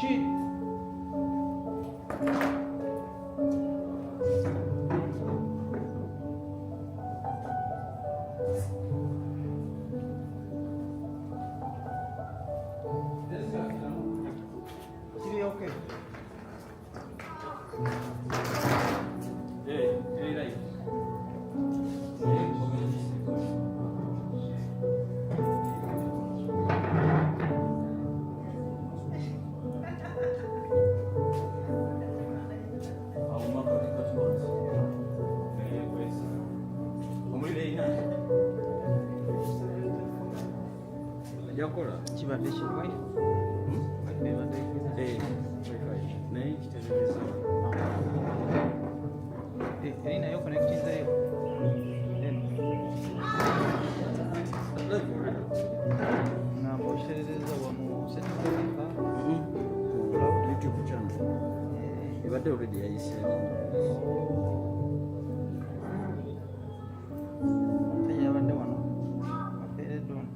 Okay. Kibadde kirwaye eri nayo connectinzeyo namba okiterereza wamu setuka YouTube channel ebadde already yayiseewo teyabadde wano apeeredde ono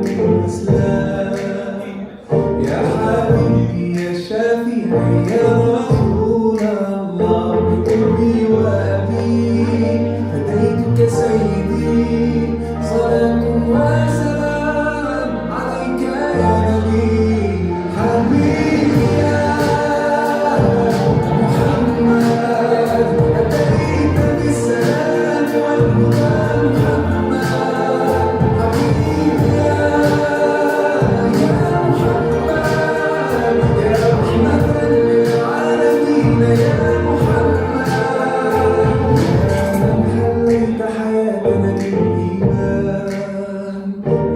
الإسلام. يا حبيبي يا شافعي يا رسول الله بأمي وأبي فديتك سيدي صلاة وسلام عليك يا نبي. حبيبي يا محمد أتيت بالسلام والهدى محمد. حبيبي يا محمد يا رحمة للعالمين يا محمد. يا من حليت حياتنا بالإيمان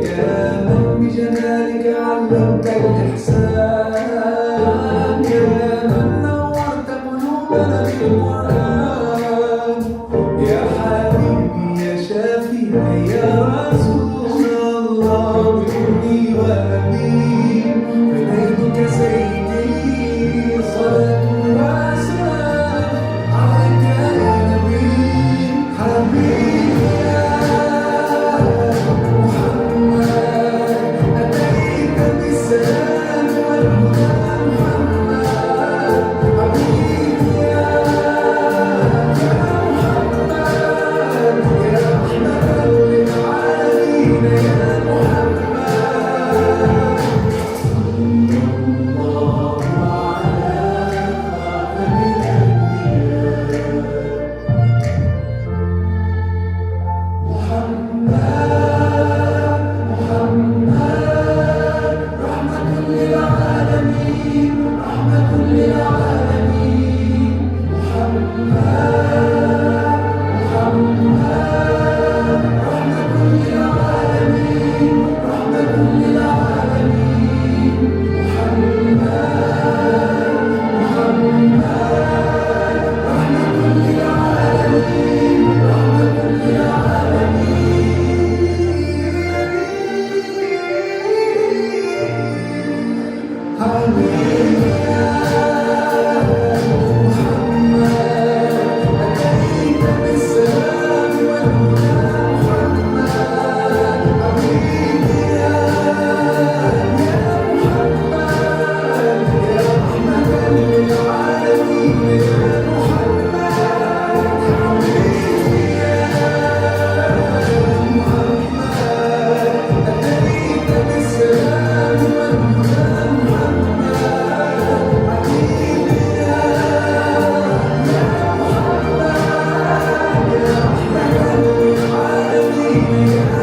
يا من بجمالك علمت الإحسان يا من نورت قلوبنا بالقرآن. يا حبيبي يا شافعي يا رسول الله بأمي وأبي فديتك سيدي صلاة وسلام عليك يا نبي. حبيبي يا محمد أتيت بالسلام والهدى محمد. حبيبي يا محمد يا رحمة للعالمين يا محمد. الله على خاتم الأنبياء محمد رحمة للعالمين رحمة للعالمين. محمد رحمة للعالمين رحمة للعالمين. محمد رحمة للعالمين رحمة للعالمين. حبيبي يا محمد أتيت بالسلام والهدى محمد. حبيبي يا محمد يا رحمة للعالمين يا محمد. حبيبي يا محمد أتيت بالسلام والهدى محمد. حبيبي يا محمد يا رحمة للعالمين يا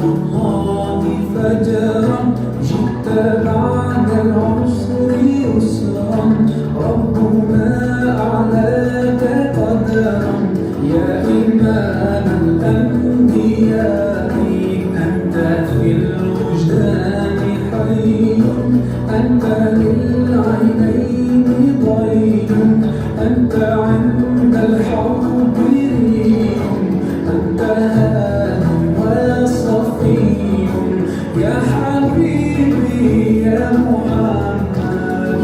الله فجرا جئت بعد العسر يسرا ربنا أعلاك قدرا. يا إمام الأنبياء أنت في الوجدان حي أنت للعينين ضي أنت عند الحب ريح أنت هاد وصفي. يا حبيبي يا محمد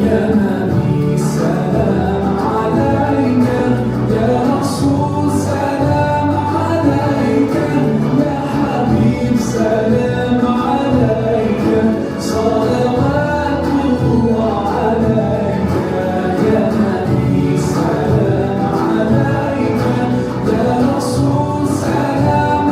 يا نبي سلام عليك يا رسول سلام عليك يا حبيب سلام عليك صلوات الله عليك يا نبي سلام عليك يا رسول سلام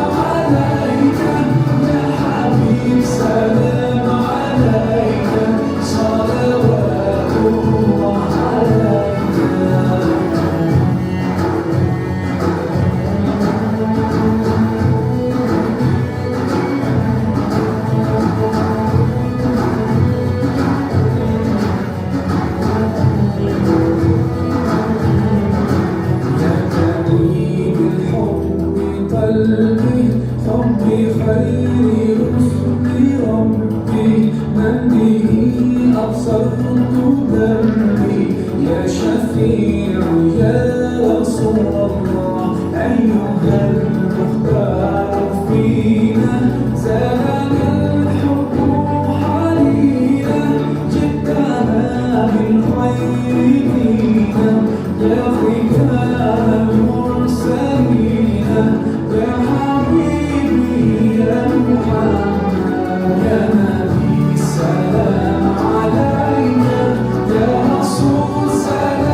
قلبي حبي خير رسل ربي من به أبصرت دربي يا شفيع يا رسول الله أيها المختار فينا زادنا الحب حنينا جئتنا بالخير دينا يا ختام المرسلين يا حبيبي يا محمد يا نبي سلام عليك يا رسول سلام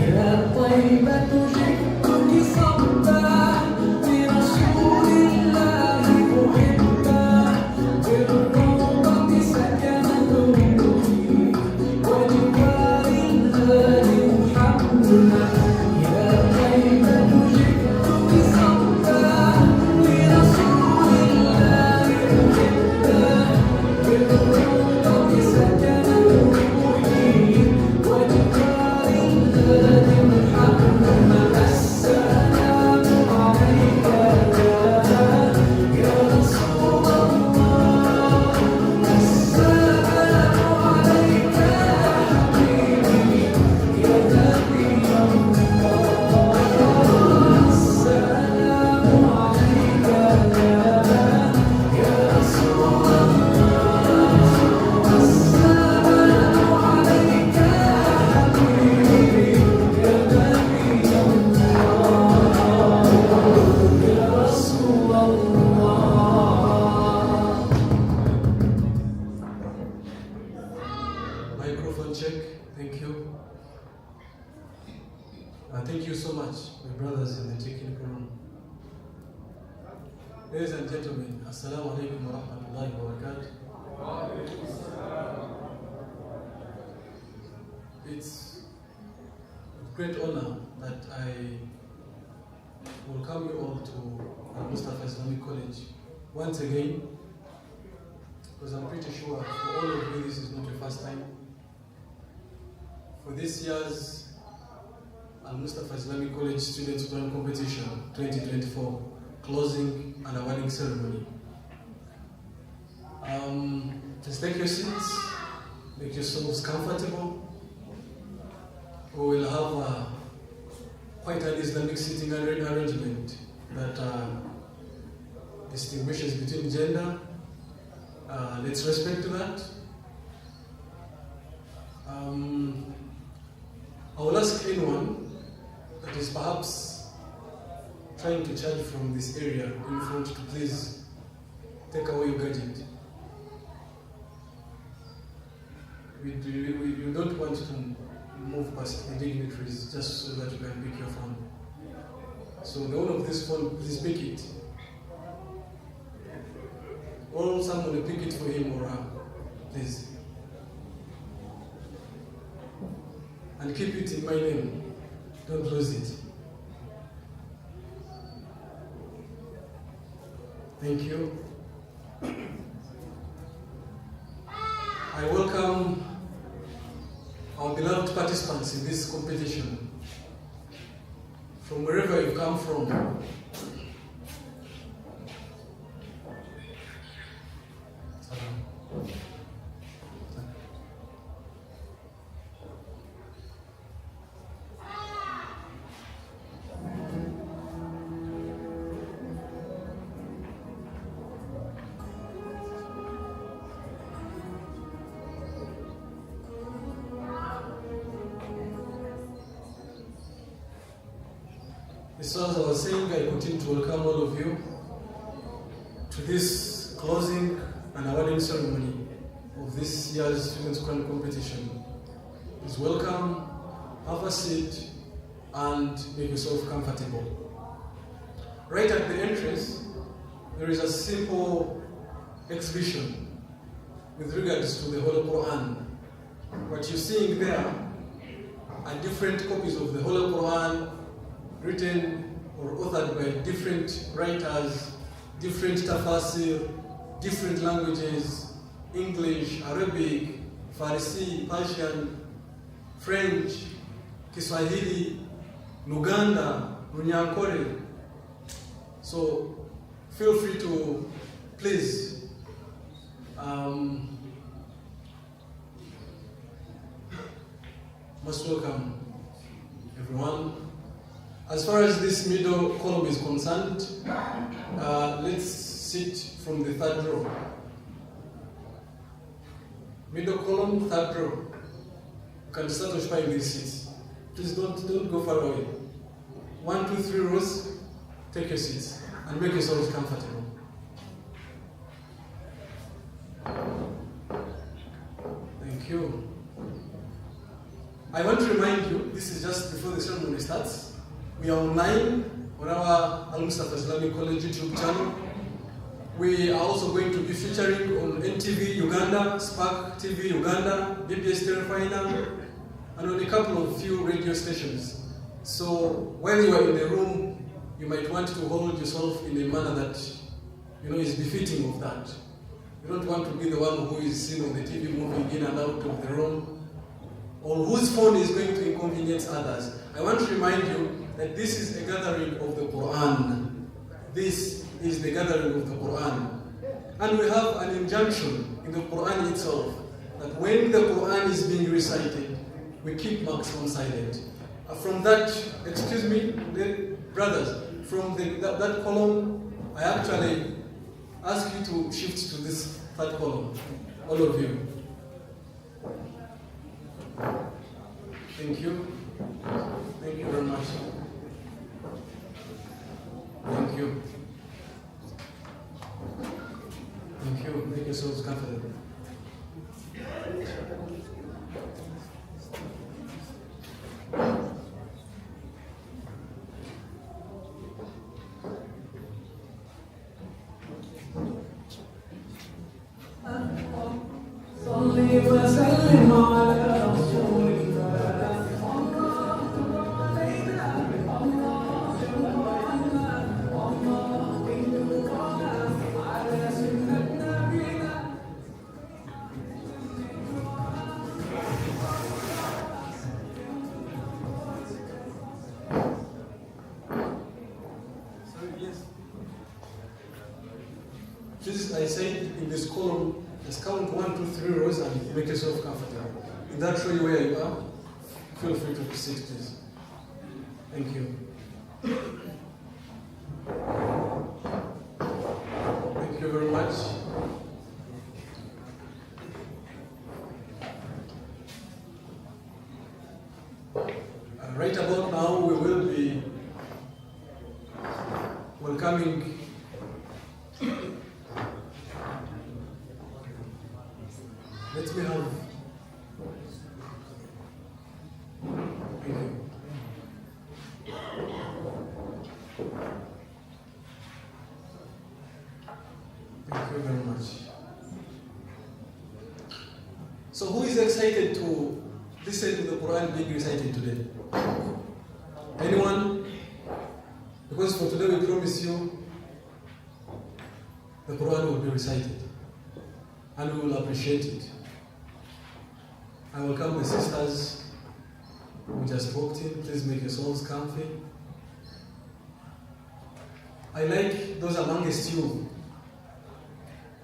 يا طيبة جئتك صبا برسول الله محبا بالروضة سكنت روحي وجوار الهادي محمد يا طيبة جئتك صبا برسول الله محبا بالروضة سكنت روحي وجوار الهادي محمد السلام عليك يا رسول الله السلام عليك يا حبيبي يا نبي الله السلام عليك يا رسول الله السلام عليك يا حبيبي يا نبي الله يا رسول الله. Microphone check. Thank you. Thank you so much, my brothers in the technical room. Ladies and gentlemen, Assalamu alaikum wa rahmatullahi wa barakatuh. It's a great honor that I welcome you all to Al-Mustafa Islamic College once again, because I'm pretty sure for all of you this is not your first time. For this year's Al-Mustafa Islamic College Students Grand Competition 2024 closing and awarding ceremony. Just take your seats, make yourselves comfortable. We will have quite an Islamic sitting arrangement that distinguishes between gender. Let's respect that. I will ask anyone that is perhaps trying to charge from this area in front to please take away your gadget. You don't want to move past the dignitaries just so that you can pick your phone. So the owner of this phone, please pick it. Or someone will pick it for him or her, please. And keep it in my name. Don't lose it. Thank you. I welcome our beloved participants in this competition, from wherever you come from. So as I was saying, I continue to welcome all of you to this closing and awarding ceremony of this year's Students' Grand Competition. Please welcome, have a seat, and make yourself comfortable. Right at the entrance, there is a simple exhibition with regards to the Holy Quran. What you're seeing there are different copies of the Holy Quran written or authored by different writers, different tafsir, different languages, English, Arabic, Farsi, Persian, French, Kiswahili, Luganda, Runyankore. So feel free to please most welcome everyone. As far as this middle column is concerned, let's sit from the third row. Middle column, third row. You can start occupying these seats. Please don't go far away. 1, 2, 3 rows, take your seats and make yourselves comfortable. Thank you. I want to remind you, this is just before the ceremony starts. We are online on our Al-Mustafa Islamic College YouTube channel. We are also going to be featuring on NTV Uganda, Spark TV Uganda, BBS Terefina, and on a couple of few radio stations. So when you are in the room, you might want to hold yourself in a manner that is befitting of that. You don't want to be the one who is seen on the TV moving in and out of the room, or whose phone is going to inconvenience others. I want to remind you that this is a gathering of the Quran. This is the gathering of the Quran. And we have an injunction in the Quran itself that when the Quran is being recited, we keep marks on silent. From that, excuse me, brothers, from that column, I actually ask you to shift to this third column, all of you. Thank you. Thank you very much. Thank you. Thank you. Make yourselves comfortable. صلي وسلم على رسول الله على سنة نبينا. Please, I said in this column, just count 1, 2, 3 rows and make yourself comfortable. In that row where you are, feel free to sit, please. Thank you. Thank you very much. Right about now, we will be welcoming let me have. Thank you. Thank you very much. So, who is excited to listen to the Quran being recited today? Anyone? Because for today we promise you the Quran will be recited and we will appreciate it. I welcome the sisters who just walked in. Please make yourselves comfy. I like those amongst you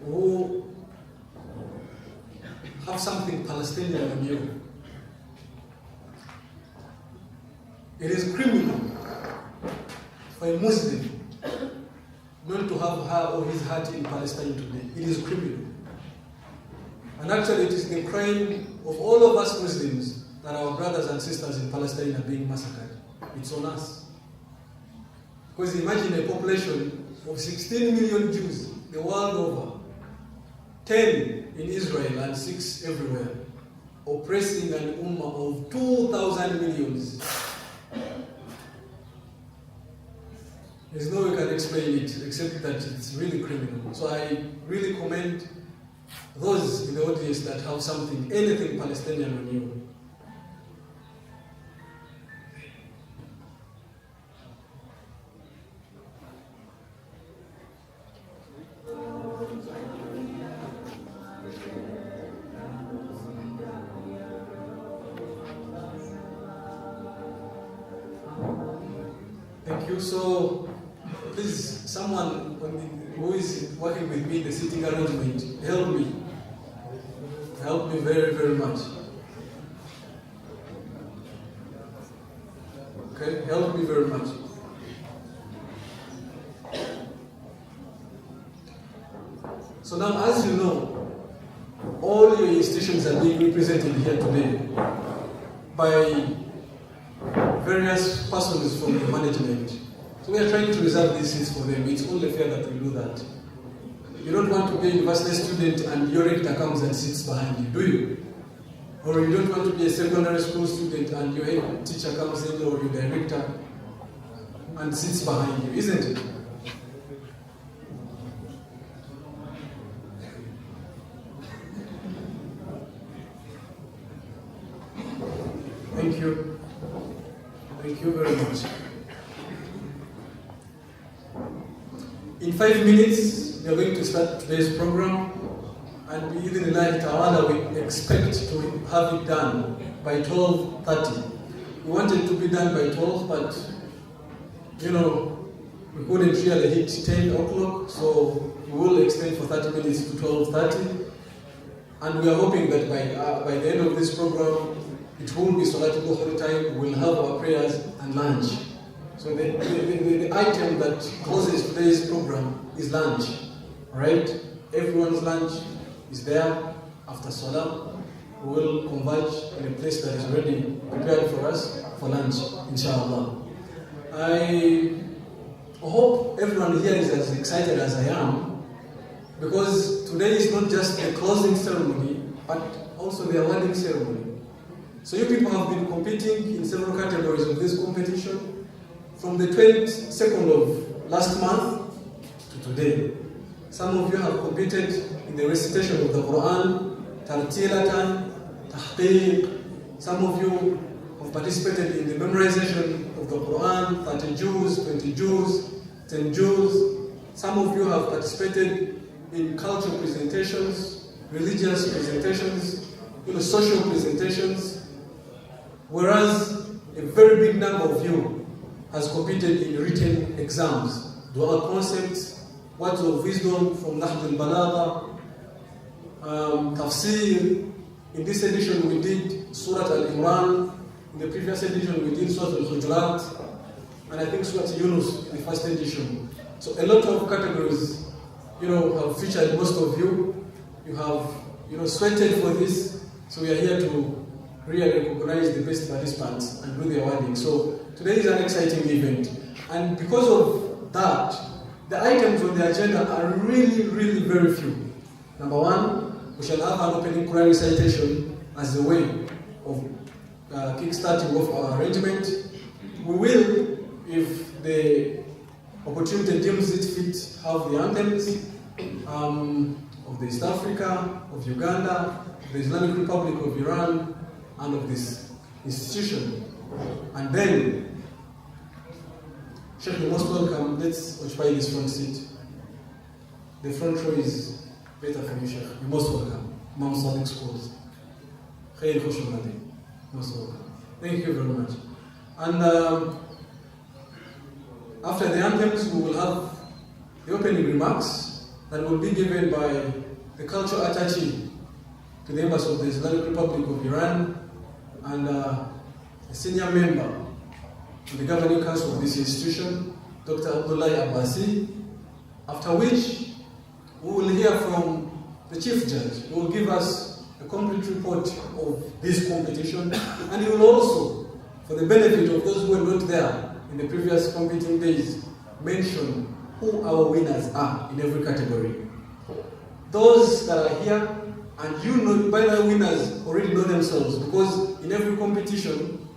who have something Palestinian in you. It is criminal for a Muslim not to have her or his heart in Palestine today. It is criminal. And actually it is the crime of all of us Muslims that our brothers and sisters in Palestine are being massacred. It's on us. Because imagine a population of 16 million Jews the world over, 10 in Israel and 6 everywhere, oppressing an ummah of 2,000 millions. There's no way we can explain it except that it's really criminal. So I really commend those in the audience that have something, anything Palestinian on you. Thank you. So, please, someone who is working with me in the sitting arrangement, help me. Help me very, very much. Okay, help me very much. So now, as you know, all your institutions are being represented here today by various persons from the management. So we are trying to reserve these seats for them. It's only fair that we do that. You don't want to be a university student and your rector comes and sits behind you, do you? Or you don't want to be a secondary school student and your head teacher comes in or your director and sits behind you, isn't it? Thank you. Thank you very much. In 5 minutes, we are going to start today's program, and we even like Tawala, we expect to have it done by 12:30. We wanted to be done by 12, but we couldn't really hit 10 o'clock, so we will extend for 30 minutes to 12:30. And we are hoping that by the end of this program, it will be Salatul Dhuhr time, we'll have our prayers and lunch. So the item that closes today's program is lunch, alright? Everyone's lunch is there after Salah. We will converge in a place that is already prepared for us for lunch, inshallah. I hope everyone here is as excited as I am, because today is not just a closing ceremony, but also the awarding ceremony. So you people have been competing in several categories of this competition from the 22nd of last month to today. Some of you have competed in the recitation of the Quran, tartilatan, tahqiq. Some of you have participated in the memorization of the Quran, 30 juz, 20 juz, 10 juz. Some of you have participated in cultural presentations, religious presentations, social presentations, whereas a very big number of you has competed in written exams, dua concepts, words of wisdom from Nahj al-Balagha, tafsir. In this edition we did Surah Al-Imran, in the previous edition we did Surah Al-Hujurat, and I think Surah Yunus in the first edition. So a lot of categories, have featured most of you. You have, sweated for this, so we are here to really recognize the best participants and do the awarding. So today is an exciting event, and because of that, the items on the agenda are really, really very few. Number one, we shall have an opening Quran recitation as a way of kickstarting of our arrangement. We will, if the opportunity deems it fit, have the anthems of East Africa, of Uganda, of the Islamic Republic of Iran, and of this institution. And then, Sheikh, you're most welcome. Let's occupy this front seat. The front row is better for you, Sheikh. You're most welcome. Imam Sadiq Schools. Khair Khushul Madi. Most welcome. Thank you very much. And after the anthems, we will have the opening remarks that will be given by the cultural attaché to the Embassy of the Islamic Republic of Iran, and a senior member of the governing council of this institution, Dr. Abdullah Abbasi, after which we will hear from the chief judge, who will give us a complete report of this competition, and he will also, for the benefit of those who were not there in the previous competing days, mention who our winners are in every category. Those that are here, and by the winners already know themselves, because in every competition,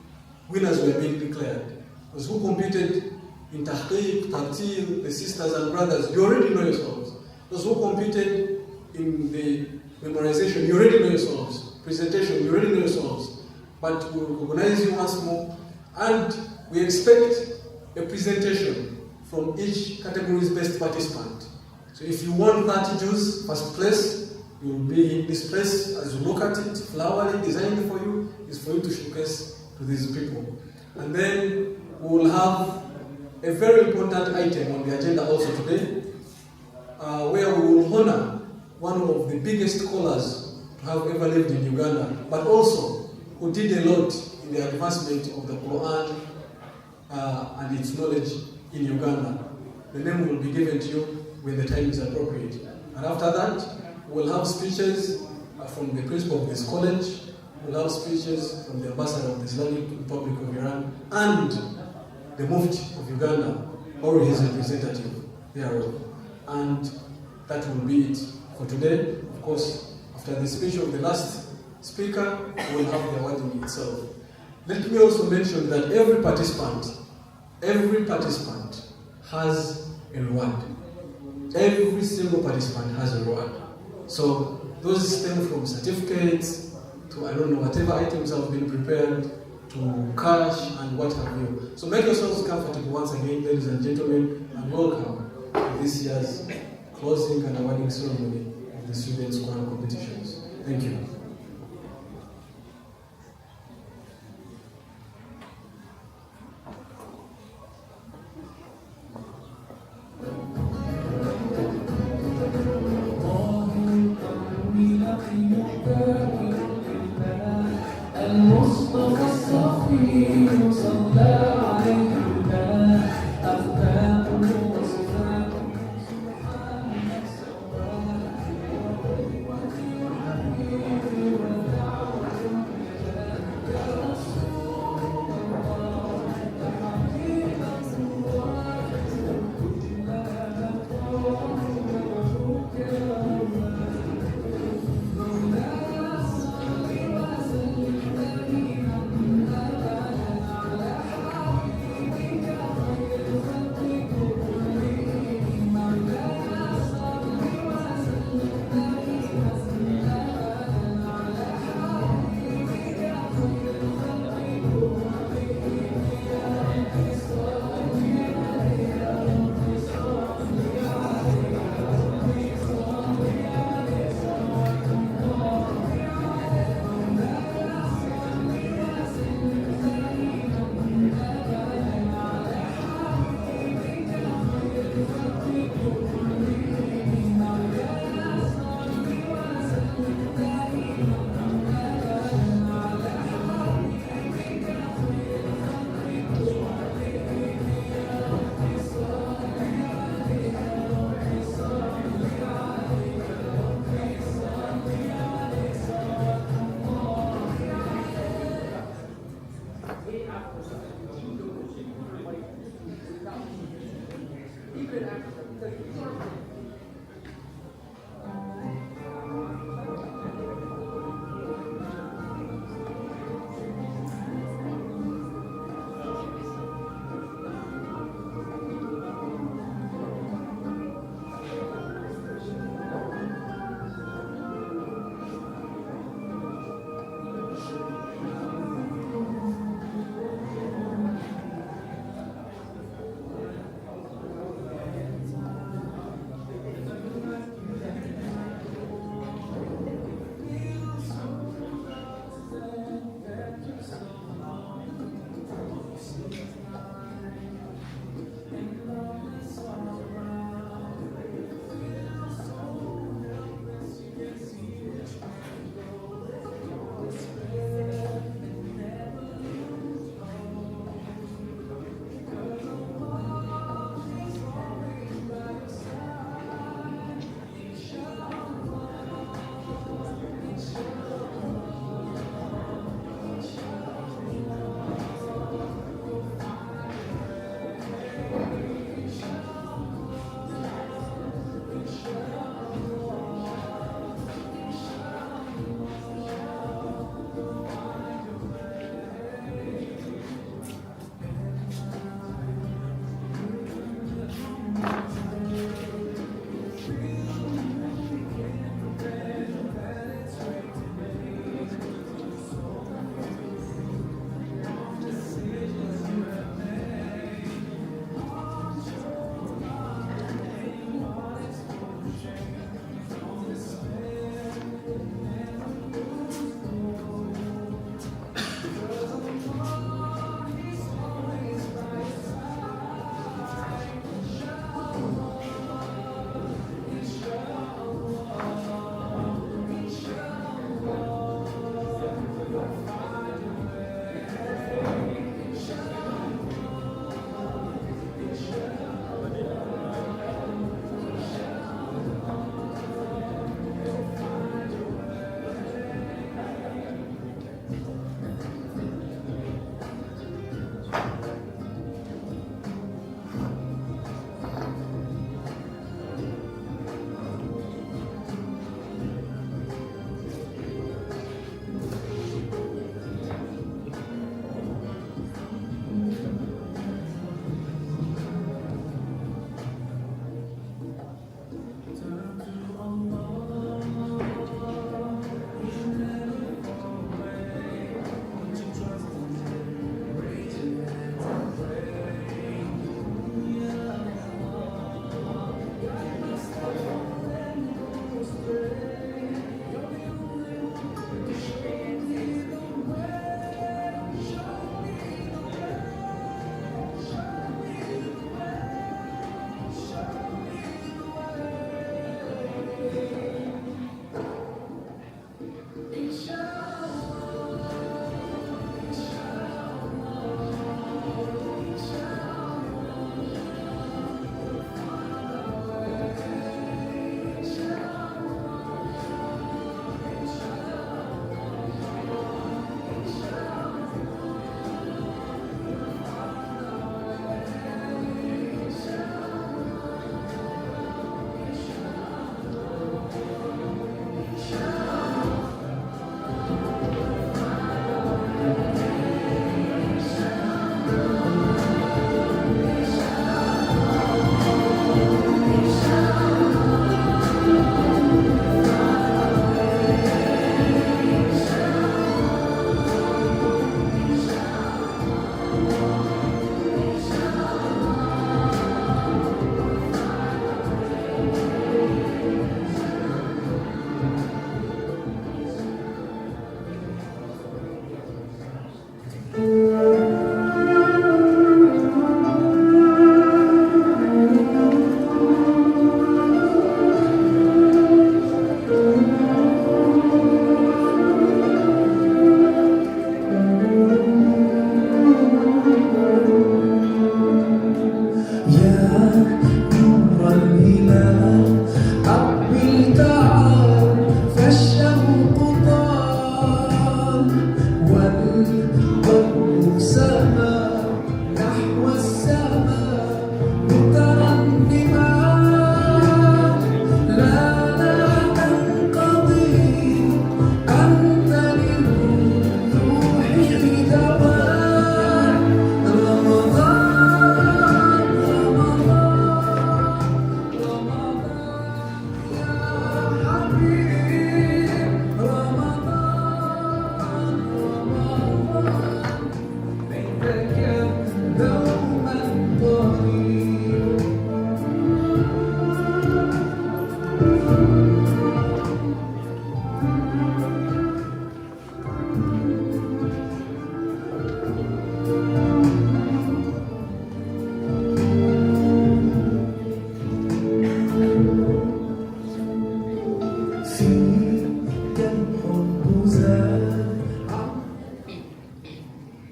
winners were being declared. Those who competed in tahqiq, tartil, the sisters and brothers, you already know yourselves. Those who competed in the memorization, you already know yourselves. Presentation, you already know yourselves. But we recognize you once more, and we expect a presentation from each category's best participant. So if you won 30 juz, first place, you will be in this place. As you look at it, flowery, designed for you, is for you to showcase to these people. And then we will have a very important item on the agenda also today, where we will honor one of the biggest scholars to have ever lived in Uganda, but also who did a lot in the advancement of the Quran and its knowledge in Uganda. The name will be given to you when the time is appropriate. And after that, we'll have speeches from the principal of this college, we'll have speeches from the ambassador of the Islamic Republic of Iran, and the Mufti of Uganda, or his representative thereof. And that will be it for today. Of course, after the speech of the last speaker will have the awarding itself. Let me also mention that every participant has a reward. Every single participant has a reward. So those stem from certificates to, I don't know, whatever items have been prepared, to cash and what have you. So make yourselves comfortable once again, ladies and gentlemen, and welcome to this year's closing and awarding ceremony of the Students' Quran competitions. Thank you. المصطفى الصفي صلى عليه الله أخلاقه وصفاته سبحانه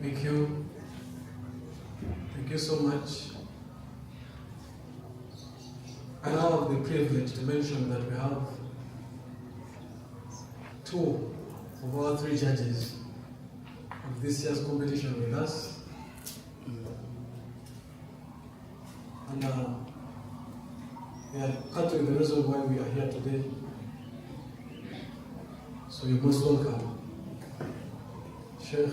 Thank you. Thank you so much. I now have the privilege to mention that we have 2 of our 3 judges of this year's competition with us. And they are cut with the reason why we are here today. So you're most welcome, Sheikh,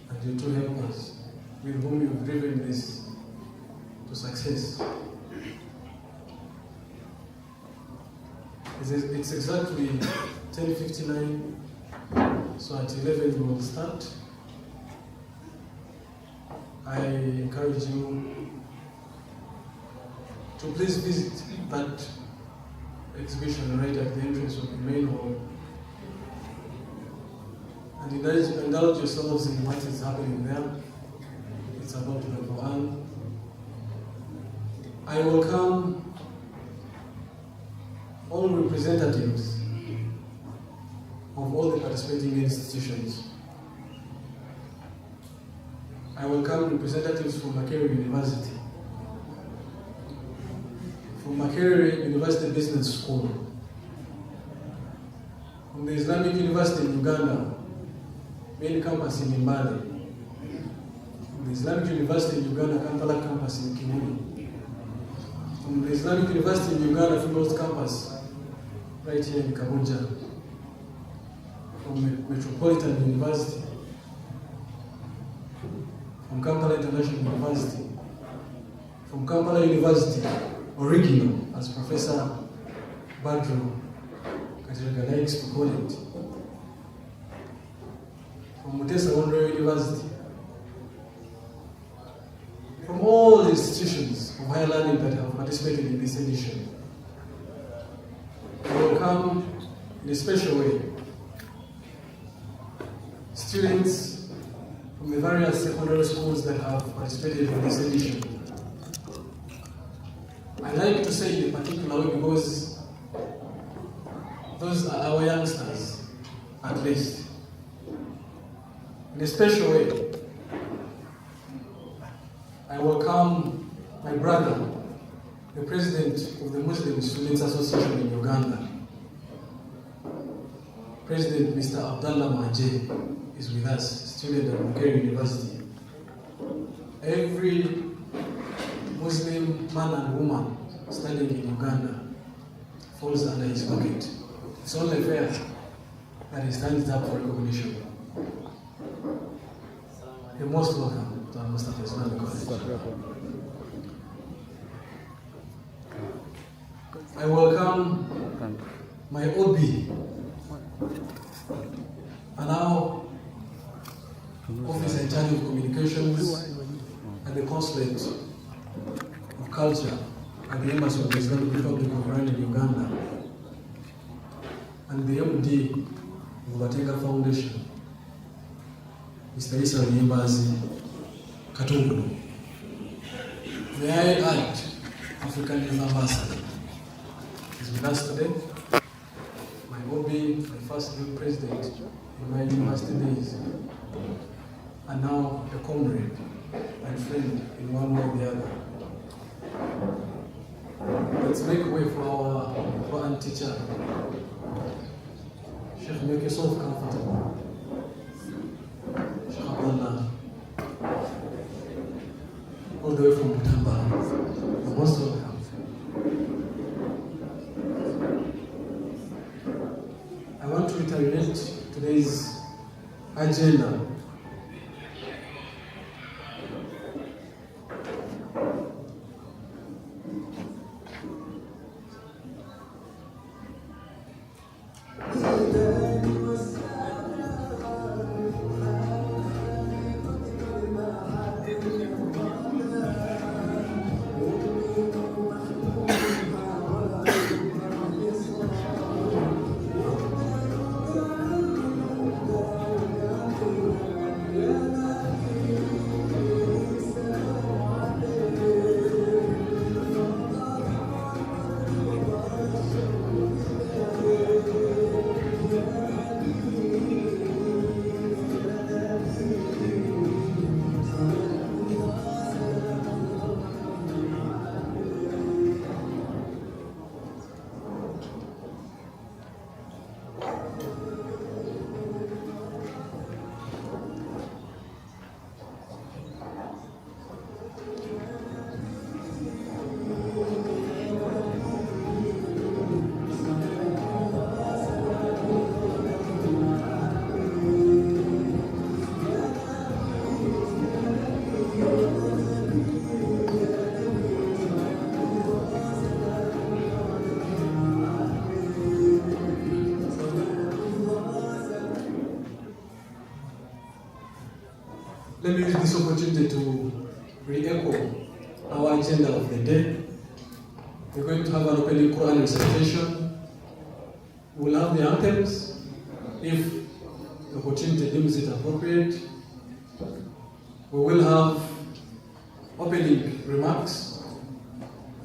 and your 2 helpers with whom you've driven this to success. It's exactly 10:59, so at 11 we will start. I encourage you to please visit that exhibition right at the entrance of the main hall and indulge yourselves in what is happening there. It's about the Quran. I welcome all representatives of all the participating institutions. I welcome representatives from Makerere University, from Makerere University Business School, from the Islamic University in Uganda, main campus in Mbale, from the Islamic University in Uganda, Kampala campus in Kimuni, from the Islamic University in Uganda, Field Campus, right here in Kabuja, from Metropolitan University, from Kampala International University, from Kampala University, original, as Professor Badru Katirga likes to call it, from Mutesa Wondero University, from all the institutions of higher learning that have participated in this edition. I welcome in a special way students from the various secondary schools that have participated in this edition. I like to say in a particular way because those are our youngsters, at least. In a special way, I welcome my brother, the president of the Muslim Students Association in Uganda. President Mr. Abdallah Maje is with us, student at Makerere University. Every Muslim man and woman studying in Uganda falls under his bucket. It's only fair that he stands up for recognition. You're most welcome to Al-Mustafa Islamic College. I welcome my OB, and now Officer in charge of Communications at the Consulate of Culture at the Embassy of the Islamic Republic of Iran in Uganda, and the MD of Batenga Foundation, Mr. Isa Nyimbazi Katungu. May I add, African Youth Ambassador is with us today. My OB, my first new president in my university days, and now a comrade and friend in one way or the other. Let's make way for our Quran teacher. Sheikh, make yourself comfortable. Sheikh Abdullah, all the way from Butamba. You're most welcome. I want to reiterate today's agenda. let me use this opportunity to re-echo our agenda of the day. We're going to have an opening Quran recitation. We'll have the anthems, if the opportunity deems it appropriate. We will have opening remarks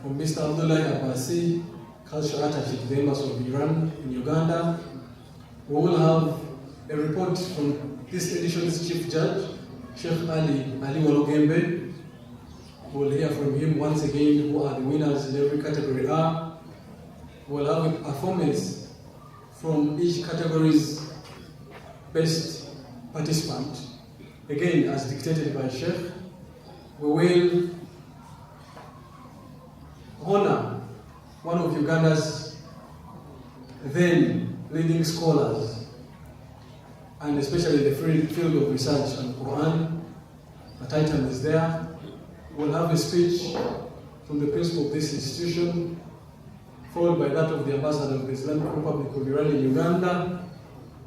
from Mr. Abdullah Abbasi, cultural attaché to the Embassy of Iran in Uganda. We will have a report from this edition's Chief Judge, Sheikh Ali Walogembe. We will hear from him once again who are the winners in every category are. We will have a performance from each category's best participant, again as dictated by Sheikh. We will honor one of Uganda's then leading scholars, and especially in the field of research on Quran. The title is there. We'll have a speech from the principal of this institution, followed by that of the ambassador of the Islamic Republic of Iran in Uganda.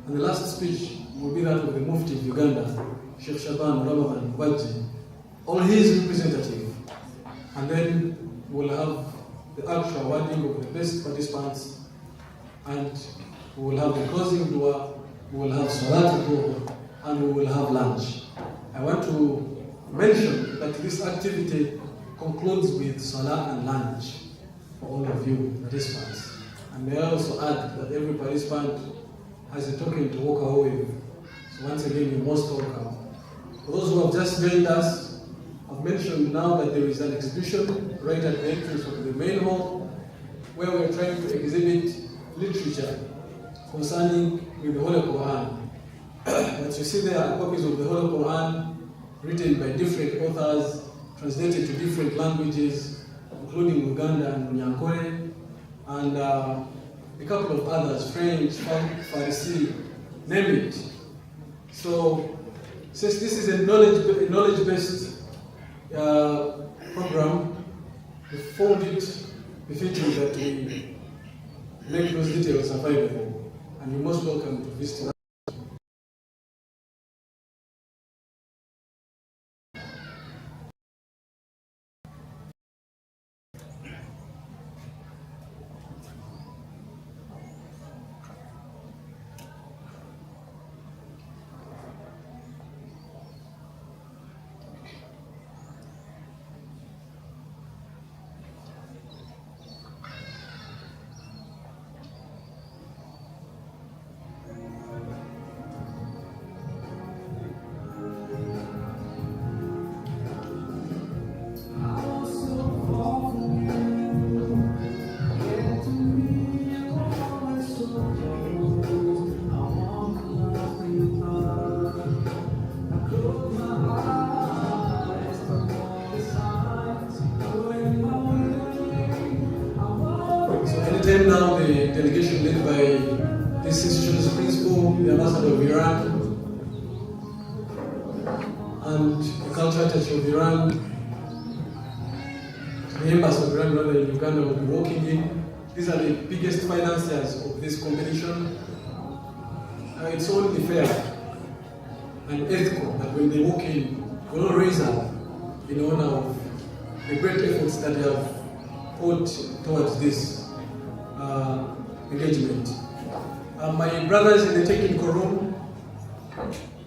And the last speech will be that of the Mufti of Uganda, Sheikh Shaban Ramadan Mubaji, or his representative. And then we'll have the actual awarding of the best participants, and we will have the closing dua, we will have Salat al-Dhuhr, and we will have lunch. I want to mention that this activity concludes with Salah and lunch for all of you participants. And may I also add that every participant has a token to walk away with. So once again, you're most welcome. For those who have just joined us, I've mentioned now that there is an exhibition right at the entrance of the main hall where we're trying to exhibit literature concerning with the Holy Quran. As you see, there are copies of the Holy Quran written by different authors, translated to different languages, including Uganda and Nyankore, and a couple of others, French, Farsi, name it. So, since this is a knowledge-based program, we found it befitting that we make those details available, and you're most welcome to visit us. Anytime now, the delegation led by this institution's principal, the ambassador of Iran, and the cultural attaché of Iran, the embassy of Iran rather in Uganda will be walking in. These are the biggest financiers of this competition. It's only fair and ethical that when they walk in, we all raise up in honor of the great efforts that they have put towards this engagement. My brothers in the technical room,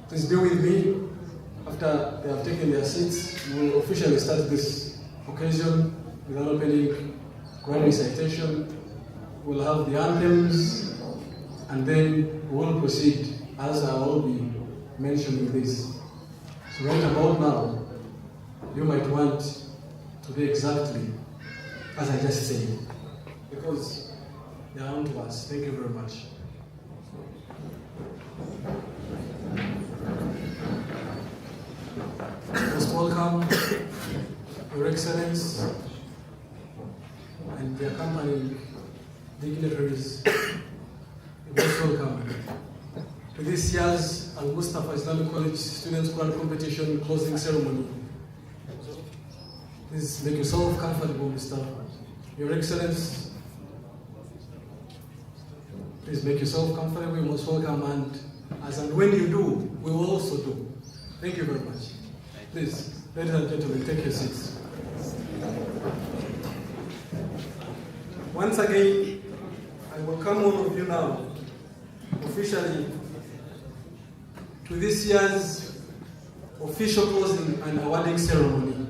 please be with me. After they have taken their seats, we will officially start this occasion with an opening Quran recitation. We'll have the anthems, and then we will proceed as I will be mentioning this. So right about now, you might want to do exactly as I just said, because they are on to us. Thank you very much. Most welcome, Your Excellence, and the accompanying dignitaries. Most welcome to this year's Al-Mustafa Islamic College Students' Quran Competition closing ceremony. Please make yourself comfortable, Mr. Your Excellence. Please make yourself comfortable. You're most welcome, and as and when you do, we will also do. Thank you very much. Please, ladies and gentlemen, take your seats. Once again, I welcome all of you now, officially, to this year's official closing and awarding ceremony.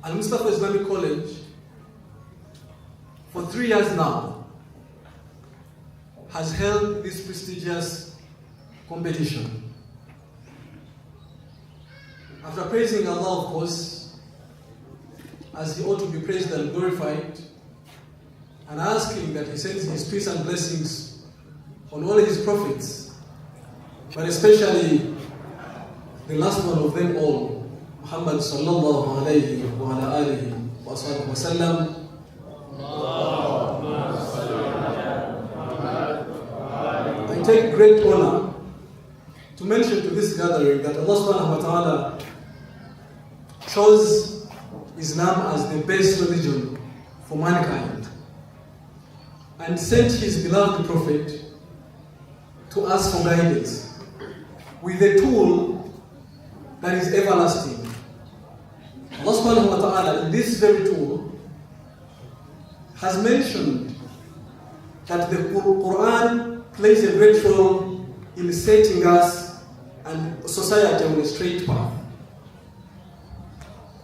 Al-Mustafa Islamic College, for 3 years now, has held this prestigious competition. After praising Allah, of course, as He ought to be praised and glorified, and asking that He sends His peace and blessings on all His prophets, but especially the last one of them all, Muhammad sallallahu alayhi wa ala alihi wa sallam wa sallam. I take great honor to mention to this gathering that Allah subhanahu wa ta'ala chose Islam as the best religion for mankind and sent His beloved Prophet to us for guidance with a tool that is everlasting. Allah subhanahu wa ta'ala in this very tool has mentioned that the Quran plays a great role in setting us and society on a straight path.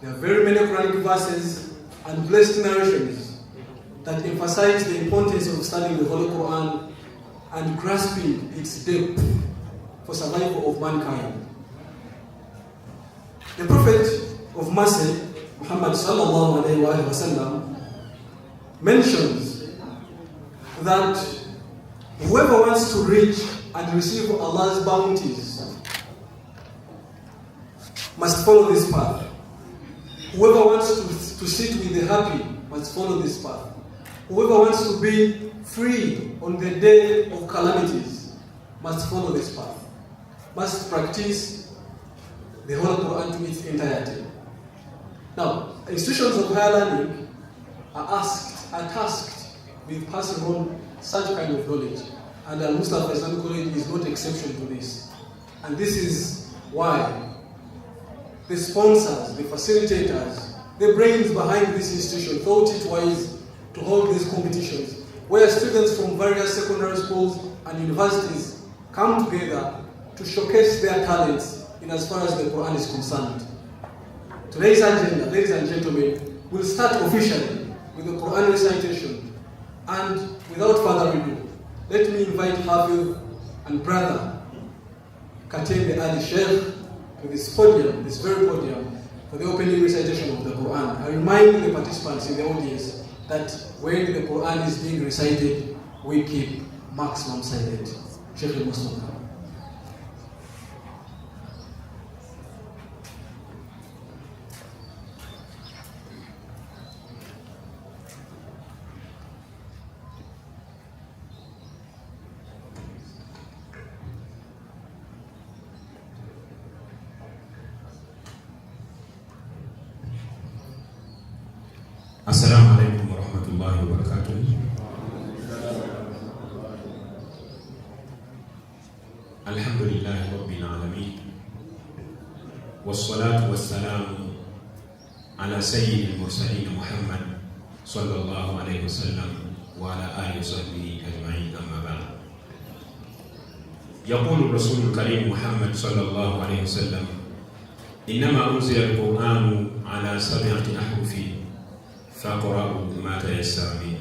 There are very many Quranic verses and blessed narrations that emphasize the importance of studying the Holy Quran and grasping its depth for survival of mankind. The Prophet of mercy, Muhammad sallallahu alayhi wa sallam, mentions that whoever wants to reach and receive Allah's bounties must follow this path. Whoever wants to sit with the happy must follow this path. Whoever wants to be free on the day of calamities must follow this path. Must practice the whole Quran to its entirety. Now, institutions of higher learning are tasked with passing on such kind of knowledge, and Al-Mustafa Islamic College is no exception to this. And this is why the sponsors, the facilitators, the brains behind this institution thought it wise to hold these competitions, where students from various secondary schools and universities come together to showcase their talents in as far as the Quran is concerned. Today's agenda, ladies and gentlemen, will start officially with the Quran recitation. And without further ado, let me invite Hafiz and brother Katem Ali Sheikh to this podium, this very podium, for the opening recitation of the Quran. I remind the participants in the audience that when the Quran is being recited, we keep maximum silence. Sheikh Al-Mustafa. Assalamu alaikum wa rahmatullahi wa barakatuh. Alhamdulillahi rabbil alamin. Wassalatu wassalamu ala sayyidil mursalin Muhammad sallallahu alayhi wa sallam wa ala alihi wa sahbihi ajma'in, amma ba'd. Yaqulu Rasulul Karim Muhammad sallallahu alayhi wa sallam, innama unzila al-Qur'anu ala sab'ati ahrufin فاقرأوا ما تيسر منه.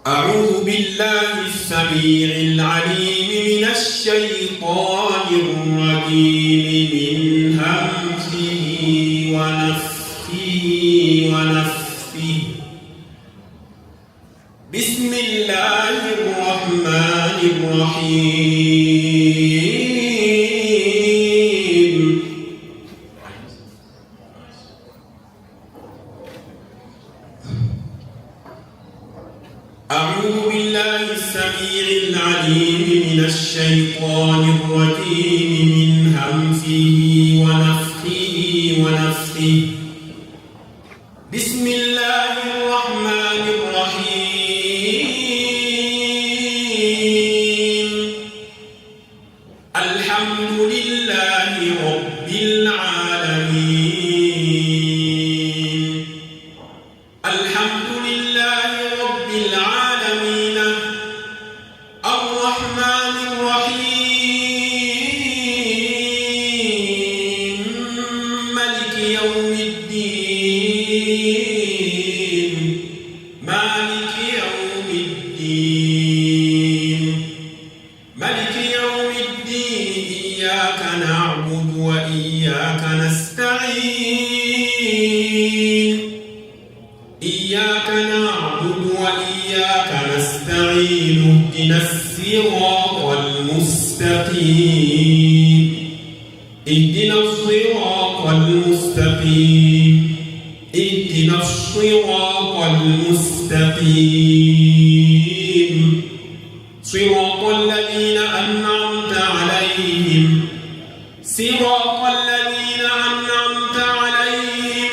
أعوذ بالله السميع العليم من الشيطان الرجيم من همزه ونفخه ونفثه. بسم الله الرحمن الرحيم. أعوذ بالله السميع العليم من الشيطان الرجيم من همزه ونفخه ونفثه. بسم الله الرحمن الرحيم. ملك يوم الدين إياك نعبد وإياك نستعين إياك نعبد وإياك نستعين اهدنا الصراط المستقيم اهدنا الصراط المستقيم اهدنا الصراط المستقيم صراط الذين أنعمت عليهم صراط الذين أنعمت عليهم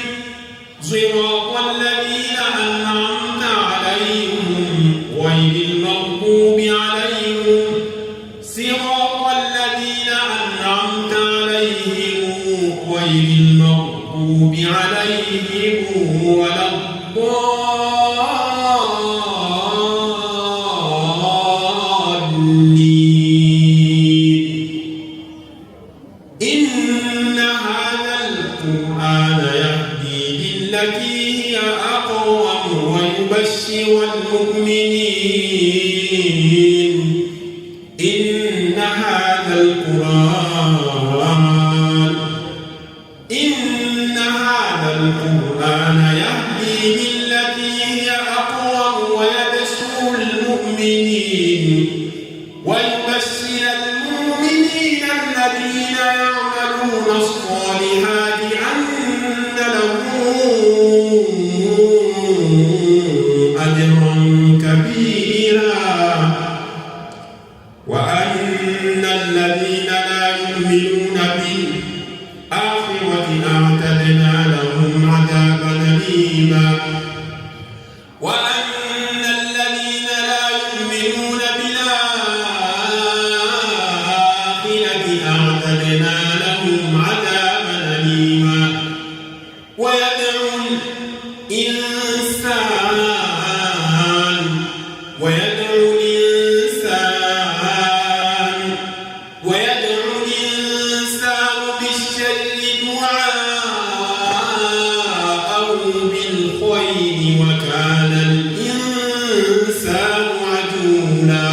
صراط الذين أنعمت عليهم غير المغضوب عليهم صراط الذين أنعمت عليهم غير المغضوب عليهم ولا الضالين إن هذا القرآن يهدي للتي هي أقوم ويبشر المؤمنين إن هذا القرآن يهدي للتي هي أقوم ويبشر المؤمنين الذين يعملون الصالحات أن لهم أجرا كبيرا وأن الذين لا يؤمنون بالآخرة أعتدنا لهم عذابا أليما وأن الذين لا يؤمنون بالآخرة أعتدنا لهم عذابا أليما ويدعو الإنسان بالشر دعاءه بالخير وكان الإنسان عجولا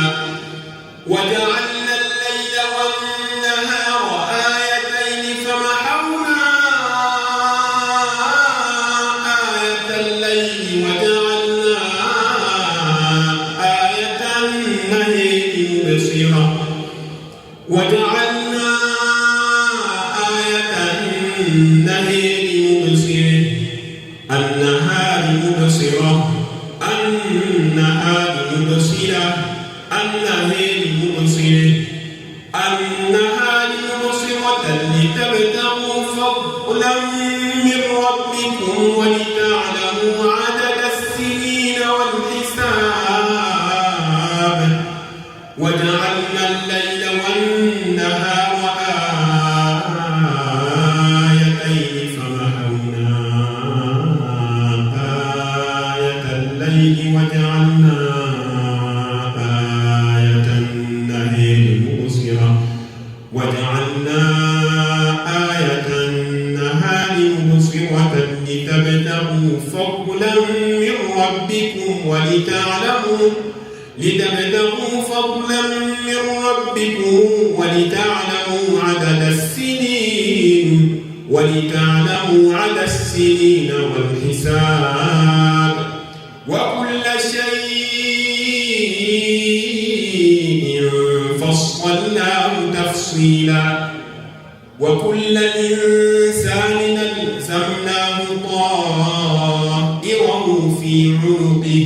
وجعلنا الليل والنهار آيتين فمحونا آية الليل وجعلنا آية النهار مبصرة وجعلنا آية النهار مبصرة لتبتغوا فضلا من ربكم ولتعلموا عدد السنين والحساب وجعلنا الليل والنهار آيتين فمحونا آية الليل وجعلنا آية النهار مبصرة لتبتغوا فضلا من ربكم ولتعلموا عدد السنين والحساب وكل شيء فصلناه تفصيلا وكل إنسان ألزمناه طائره في عنقه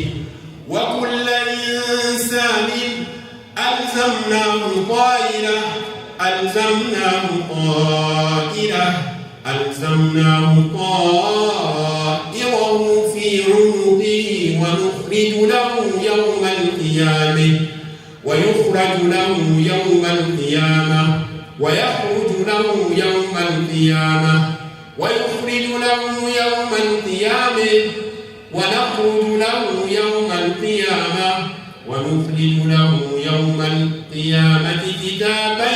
وكل إنسان ألزمناه طائره في عنقه ونخرج له يوم القيامة ويخرج له يوم القيامة كتابا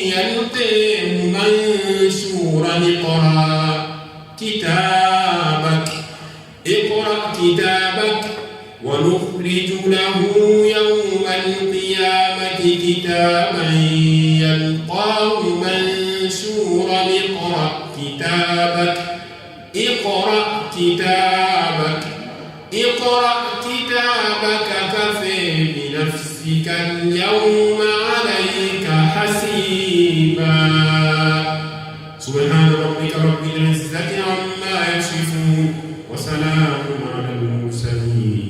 يلقيه منشورا اقرأ كتابك ونخرج له يوم القيامة كتابا يلقاه منشورا اقرأ كتابك كفى بنفسك اليوم عليك حسيبا. سبحان ربك رب العزة عما يصفون وسلام على المرسلين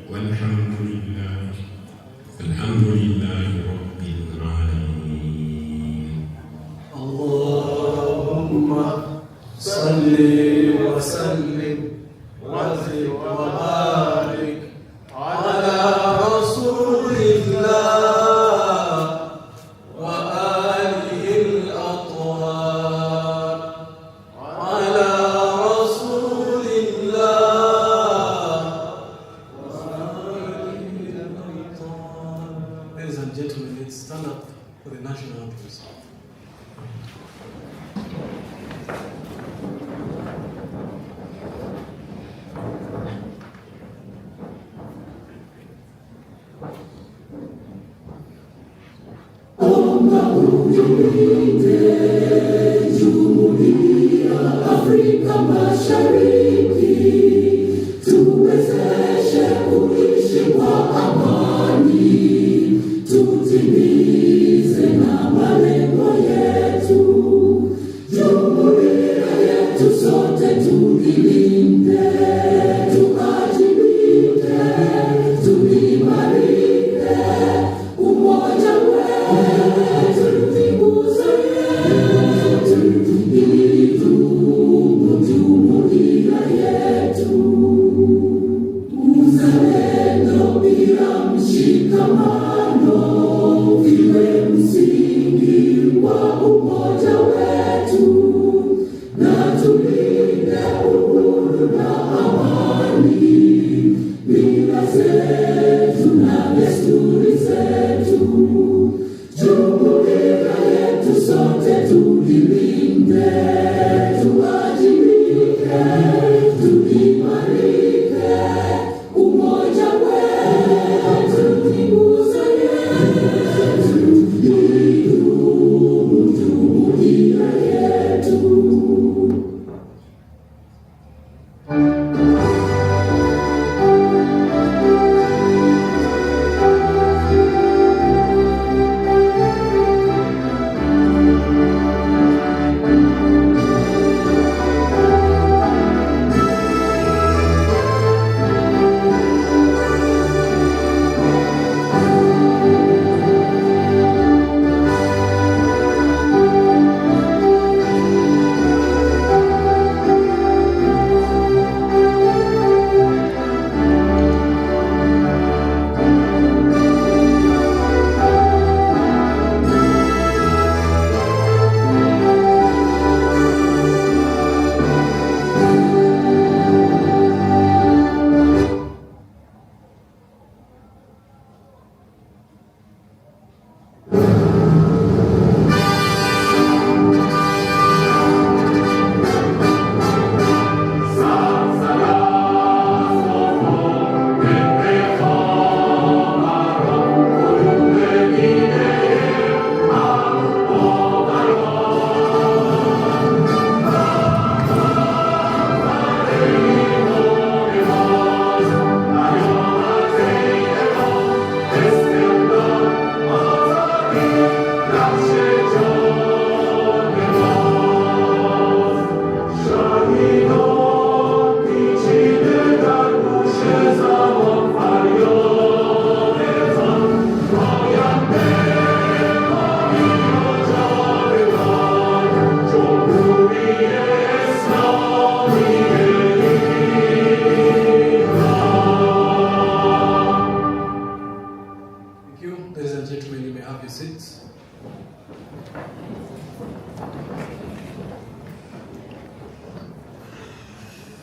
والحمد لله رب العالمين. اللهم صل وسلم وزد وبارك على رسول الله وآله الأطهار. على رسول الله وآله الأطهار. Ladies and gentlemen, let's stand up for the national anthem. Afrika Mashariki, tuwezeshe kuishi kwa amani, tutimize na malengo yetu. Jumuiya yetu sote tuilinde, tuajibike, tuimarike, umoja wetu ni nguzo yetu, jumuiya yetu. Uzalendo bila mshikamano viwe msingi wa umoja wetu, na tulinde uhuru na amani, mila zetu na desturi zetu. Jumuiya yetu sote tuilinde, tuajibike, tuimarike, umoja wetu ni nguzo yetu, idumu jumuiya yetu.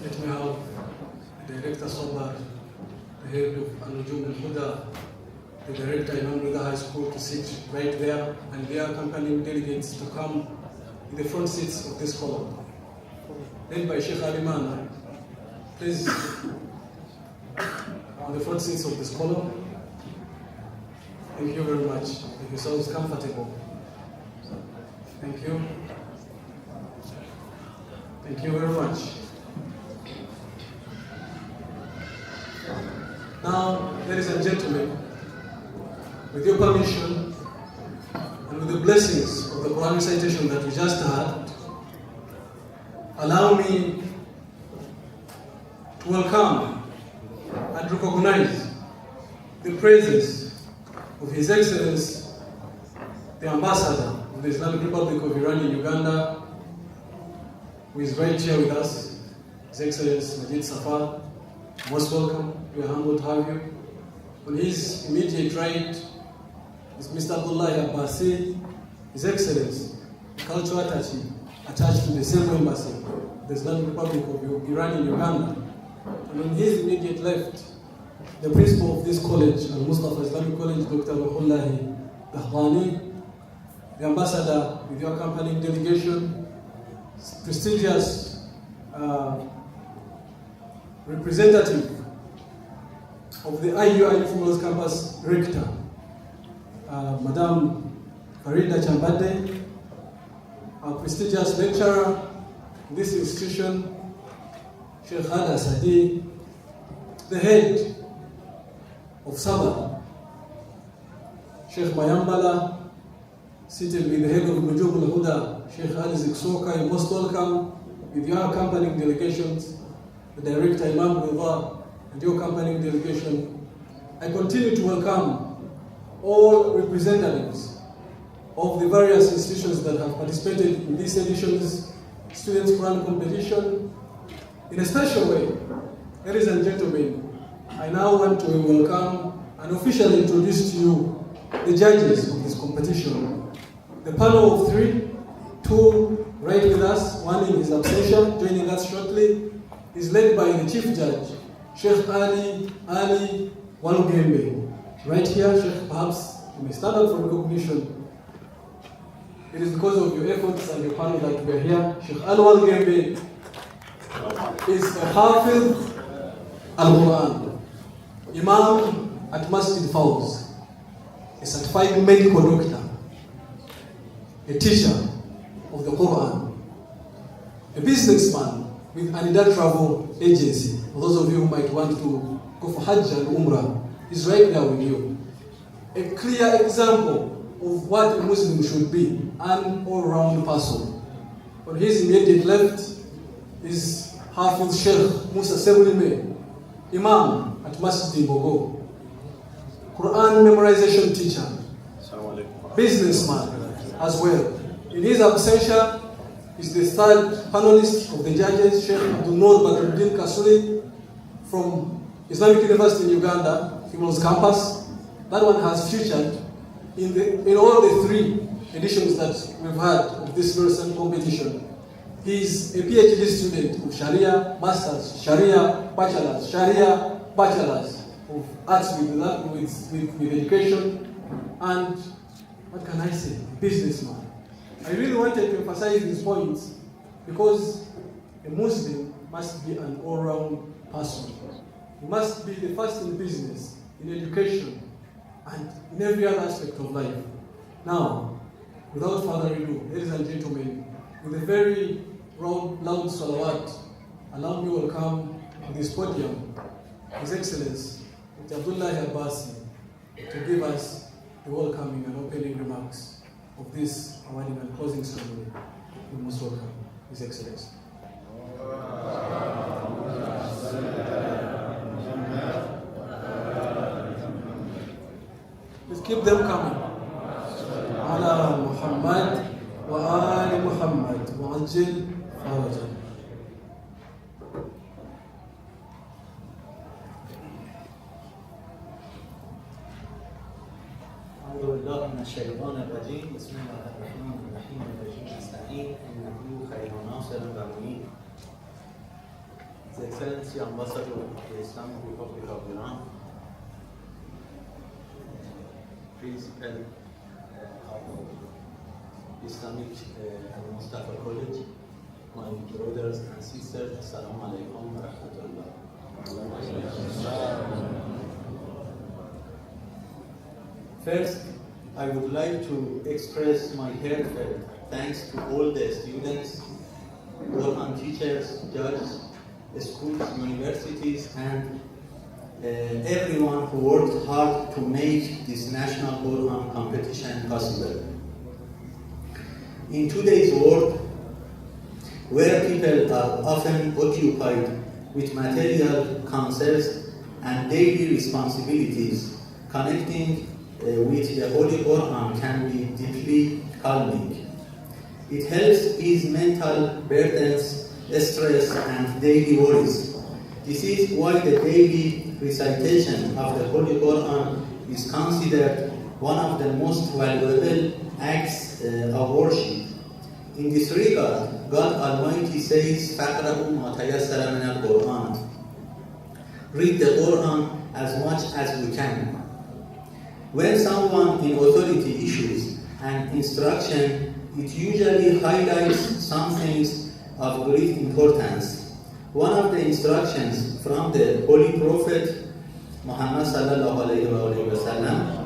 Let me have the Director Sobar, the head of Al-Nujum Al-Huda, the Director Imam Rida High School to sit right there, and their accompanying delegates to come in the front seats of this column. Led by Sheikh Aliman. Please on the front seats of the scholar. Thank you very much. Make yourselves comfortable. Thank you. Thank you very much. Now, ladies and gentlemen, with your permission and with the blessings of the Quran recitation that we just had, allow me to welcome and recognize the presence of His Excellency, the Ambassador of the Islamic Republic of Iran in Uganda, who is right here with us, His Excellency Majid Safar. Most welcome. We are humbled to have you. On his immediate right is Mr. Abdullah Abbasi, His Excellency, the cultural attaché attached to the same embassy, the Islamic Republic of Iran in Uganda. And on his immediate left, the principal of this college, Al-Mustafa Islamic College, Dr. Wahullahi Dahbani, the ambassador with your accompanying delegation, prestigious representative of the IUI Females Campus Rector, Madam Farida Chambade, our prestigious lecturer in this institution, Sheikh Hada Sadi, the head of Sabah, Sheikh Mayambala, seated with the head of Nujum al-Huda, Sheikh Ali Ziksoka. You're most welcome with your accompanying delegations, the Director Imam Rida and your accompanying delegation. I continue to welcome all representatives of the various institutions that have participated in this edition's Students' Quran competition. In a special way, ladies and gentlemen, I now want to welcome and officially introduce to you the judges of this competition. The panel of three, two right with us, one in his absentia, joining us shortly, is led by the Chief Judge, Sheikh Ali Walugembe. Right here, Sheikh, perhaps you may stand up for recognition. It is because of your efforts and your panel that we are here. Sheikh Ali Walugembe is a Hafiz Al-Quran, Imam at Masjid Fawz, a certified medical doctor, a teacher of the Quran, a businessman with Anida Travel Agency. For those of you who might want to go for Hajj and Umrah, he's right there with you. A clear example of what a Muslim should be, an all-round person. On his immediate left is Hafiz Sheikh Musa Sebulime, Imam at Masjid Bogo, Quran memorization teacher, businessman as well. In his absentia is the third panelist of the judges, Sheikh Abdul Noor Badruddin Kasuli from Islamic University in Uganda, Females Campus. That one has featured in all the three editions that we've had of this recent competition. He's a PhD student of Sharia, Masters, Sharia, Bachelors, Sharia, Bachelors of Arts with Education, and what can I say, businessman. I really wanted to emphasize these points because a Muslim must be an all-round person. He must be the first in business, in education, and in every other aspect of life. Now, without further ado, ladies and gentlemen, with a very loud salawat, allow me to welcome to this podium His Excellency Dr. Abdullah Abbasi to give us the welcoming and opening remarks of this awarding and closing ceremony. We most welcome His Excellency. Please keep them coming. Ala Muhammad wa ali Muhammad wa ajil farajan. أعوذ بالله من الشيطان الرجيم بسم الله الرحمن الرحيم الرجيم نستعين إنه خير ناصر ومعين. His Excellency Ambassador of the Islamic Republic of Iran, Principal of Islamic Al-Mustafa College, my brothers and sisters, Assalamu alaikum wa rahmatullah. First, I would like to express my heartfelt thanks to all the students, Quran teachers, judges, schools, universities, and everyone who worked hard to make this national Quran competition possible. In today's world, where people are often occupied with material concerns and daily responsibilities, connecting with the Holy Quran can be deeply calming. It helps ease mental burdens, stress, and daily worries. This is why the daily recitation of the Holy Quran is considered one of the most valuable acts of worship. In this regard, God Almighty says, فَقْرَأُوا مَا تَيَسَّرَ مِنَ الْقُرْآنِ. Read the Quran as much as we can. When someone in authority issues an instruction, it usually highlights some things of great importance. One of the instructions from the Holy Prophet Muhammad sallallahu alayhi wa sallam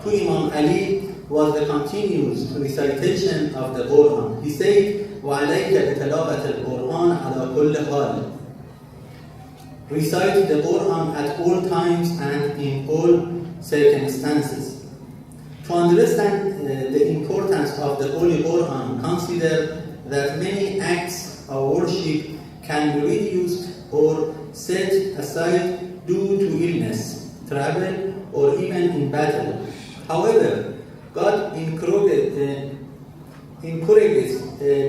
to Imam Ali was the continuous recitation of the Quran. He said, وَعَلَيْكَ بِتَلَاوَةِ الْقُرْآنِ عَلَى كُلِّ حَالٍ. Recite the Quran at all times and in all circumstances. To understand the importance of the Holy Quran, consider that many acts of worship can be reduced or set aside due to illness, travel, or even in battle. However, God encourages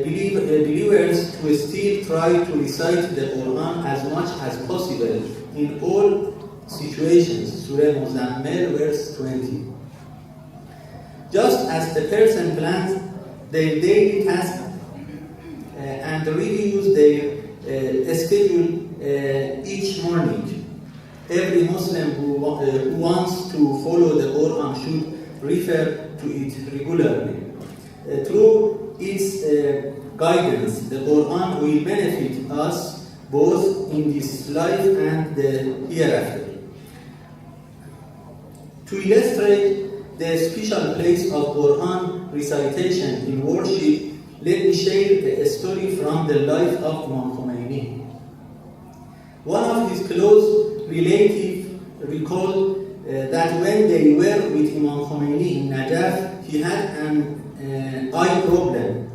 believers to still try to recite the Quran as much as possible in all situations. Surah Muzammil, verse 20. Just as the person plans their daily tasks and reviews their schedule each morning, every Muslim who wants to follow the Quran should refer to it regularly. Through its guidance, the Quran will benefit us both in this life and the hereafter. To illustrate the special place of Quran recitation in worship, let me share a story from the life of Imam Khomeini. One of his close relatives recalled that when they were with Imam Khomeini in Najaf, he had an eye problem.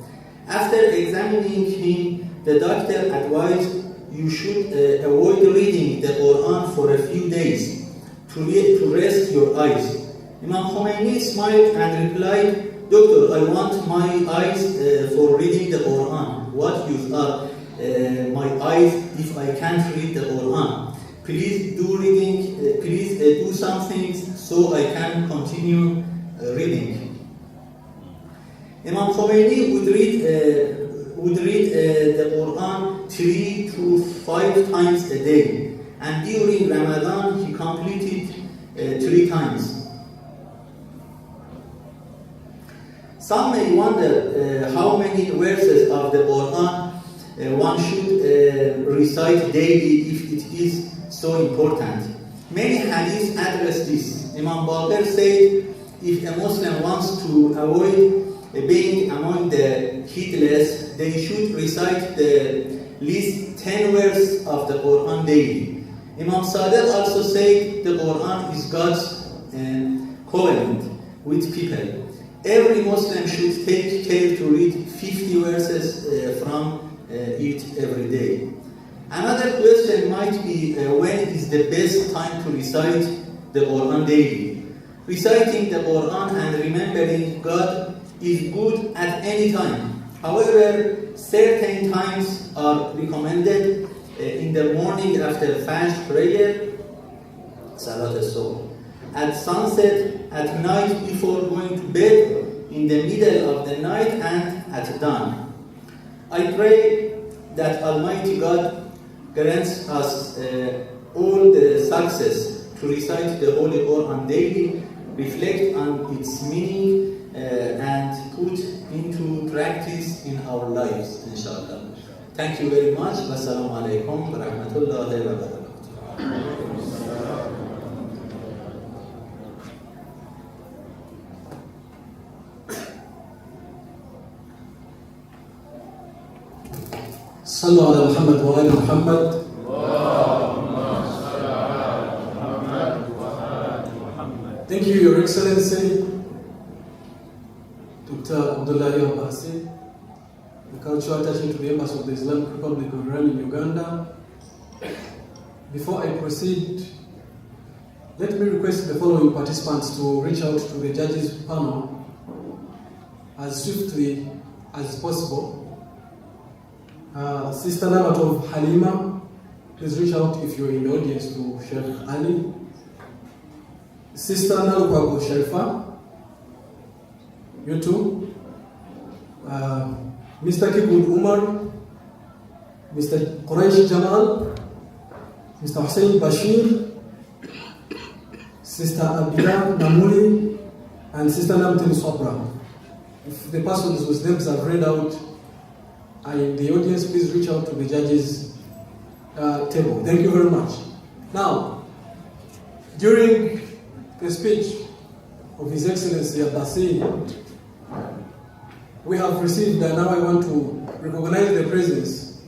After examining him, the doctor advised you should avoid reading the Quran for a few days to rest your eyes. Imam Khomeini smiled and replied, "Doctor, I want my eyes for reading the Quran. What use are my eyes if I can't read the Quran? Please do some things so I can continue reading." Imam Khomeini would read the Quran 3 to 5 times a day, and during Ramadan he completed 3 times. Some may wonder how many verses of the Quran one should recite daily if it is so important. Many hadiths address this. Imam Baqir said, if a Muslim wants to avoid being among the heedless, they should recite the least 10 verses of the Quran daily. Imam Sadiq also said the Quran is God's covenant with people. Every Muslim should take care to read 50 verses from it every day. Another question might be when is the best time to recite the Quran daily? Reciting the Quran and remembering God is good at any time. However, certain times are recommended in the morning after Fajr prayer, Salat al-Subh, at sunset, at night before going to bed, in the middle of the night, and at dawn. I pray that Almighty God grants us all the success to recite the Holy Quran daily, reflect on its meaning, and put into practice in our lives, inshallah. Thank you very much. Wassalamu alaikum wa rahmatullahi wa barakatuh. صلوا على محمد وآل محمد. Thank you, Your Excellency, Dr. Abdullahi Abbasi, the cultural attaché to the Embassy of the Islamic Republic of Iran in Uganda. Before I proceed, let me request the following participants to reach out to the judges panel as swiftly as possible. Sister Namatov Halima, please reach out if you're in the audience to Sheikh Ali. Sister Nalupago Sharifa, you too. Mr. Kibud Umar, Mr. Quraish Jamal, Mr. Hussein Bashir, Sister Abia Namuli, and Sister Namtin Swabra. If the persons whose names are read out are in the audience, please reach out to the judges' table. Thank you very much. Now, during the speech of His Excellency Abbasi, we have received, and now I want to recognize the presence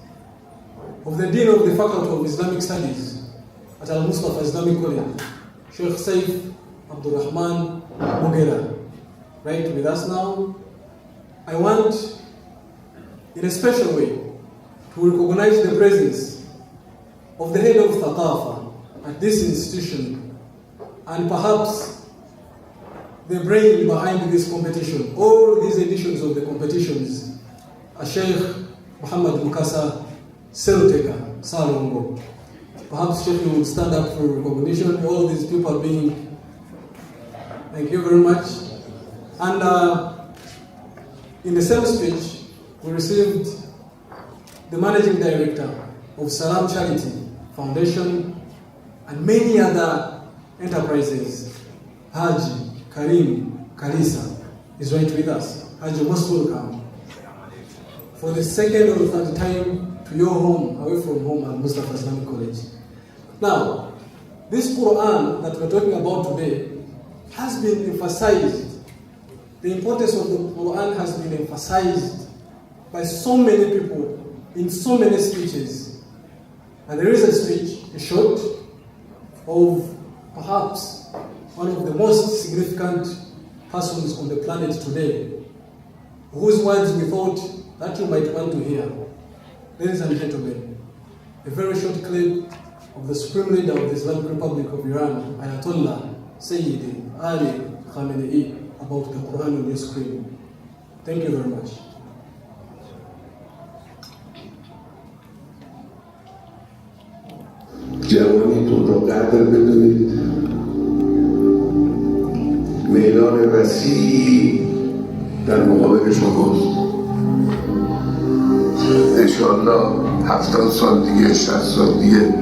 of the Dean of the Faculty of Islamic Studies at Al-Mustafa Islamic College, Sheikh Saif Abdul Rahman Mughera, right with us now. I want, in a special way, to recognize the presence of the head of Thaqafa at this institution, and perhaps the brain behind this competition, all these editions of the competitions, Sheikh Muhammad Mukasa Seruteka Salongo. Perhaps Sheikh will stand up for recognition, all these people being, thank you very much. And in the same speech, we received the Managing Director of Salam Charity Foundation and many other enterprises. Haji Karim Kalisa is right with us. Haji, most welcome. For the second or third time to your home, away from home at Mustafa Islamic College. Now, this Quran that we're talking about today has been emphasized. The importance of the Quran has been emphasized by so many people in so many speeches. And there is a speech, a short, of perhaps one of the most significant persons on the planet today, whose words we thought that you might want to hear. Ladies and gentlemen, a very short clip of the Supreme Leader of the Islamic Republic of Iran, Ayatollah Sayyidi Ali Khamenei, about the Quran on your screen. Thank you very much. جوانیتون رو قدر بدونید. میدان وسیعی در مقابل شماست. انشاءالله 70 سال دیگه، 60 سال دیگه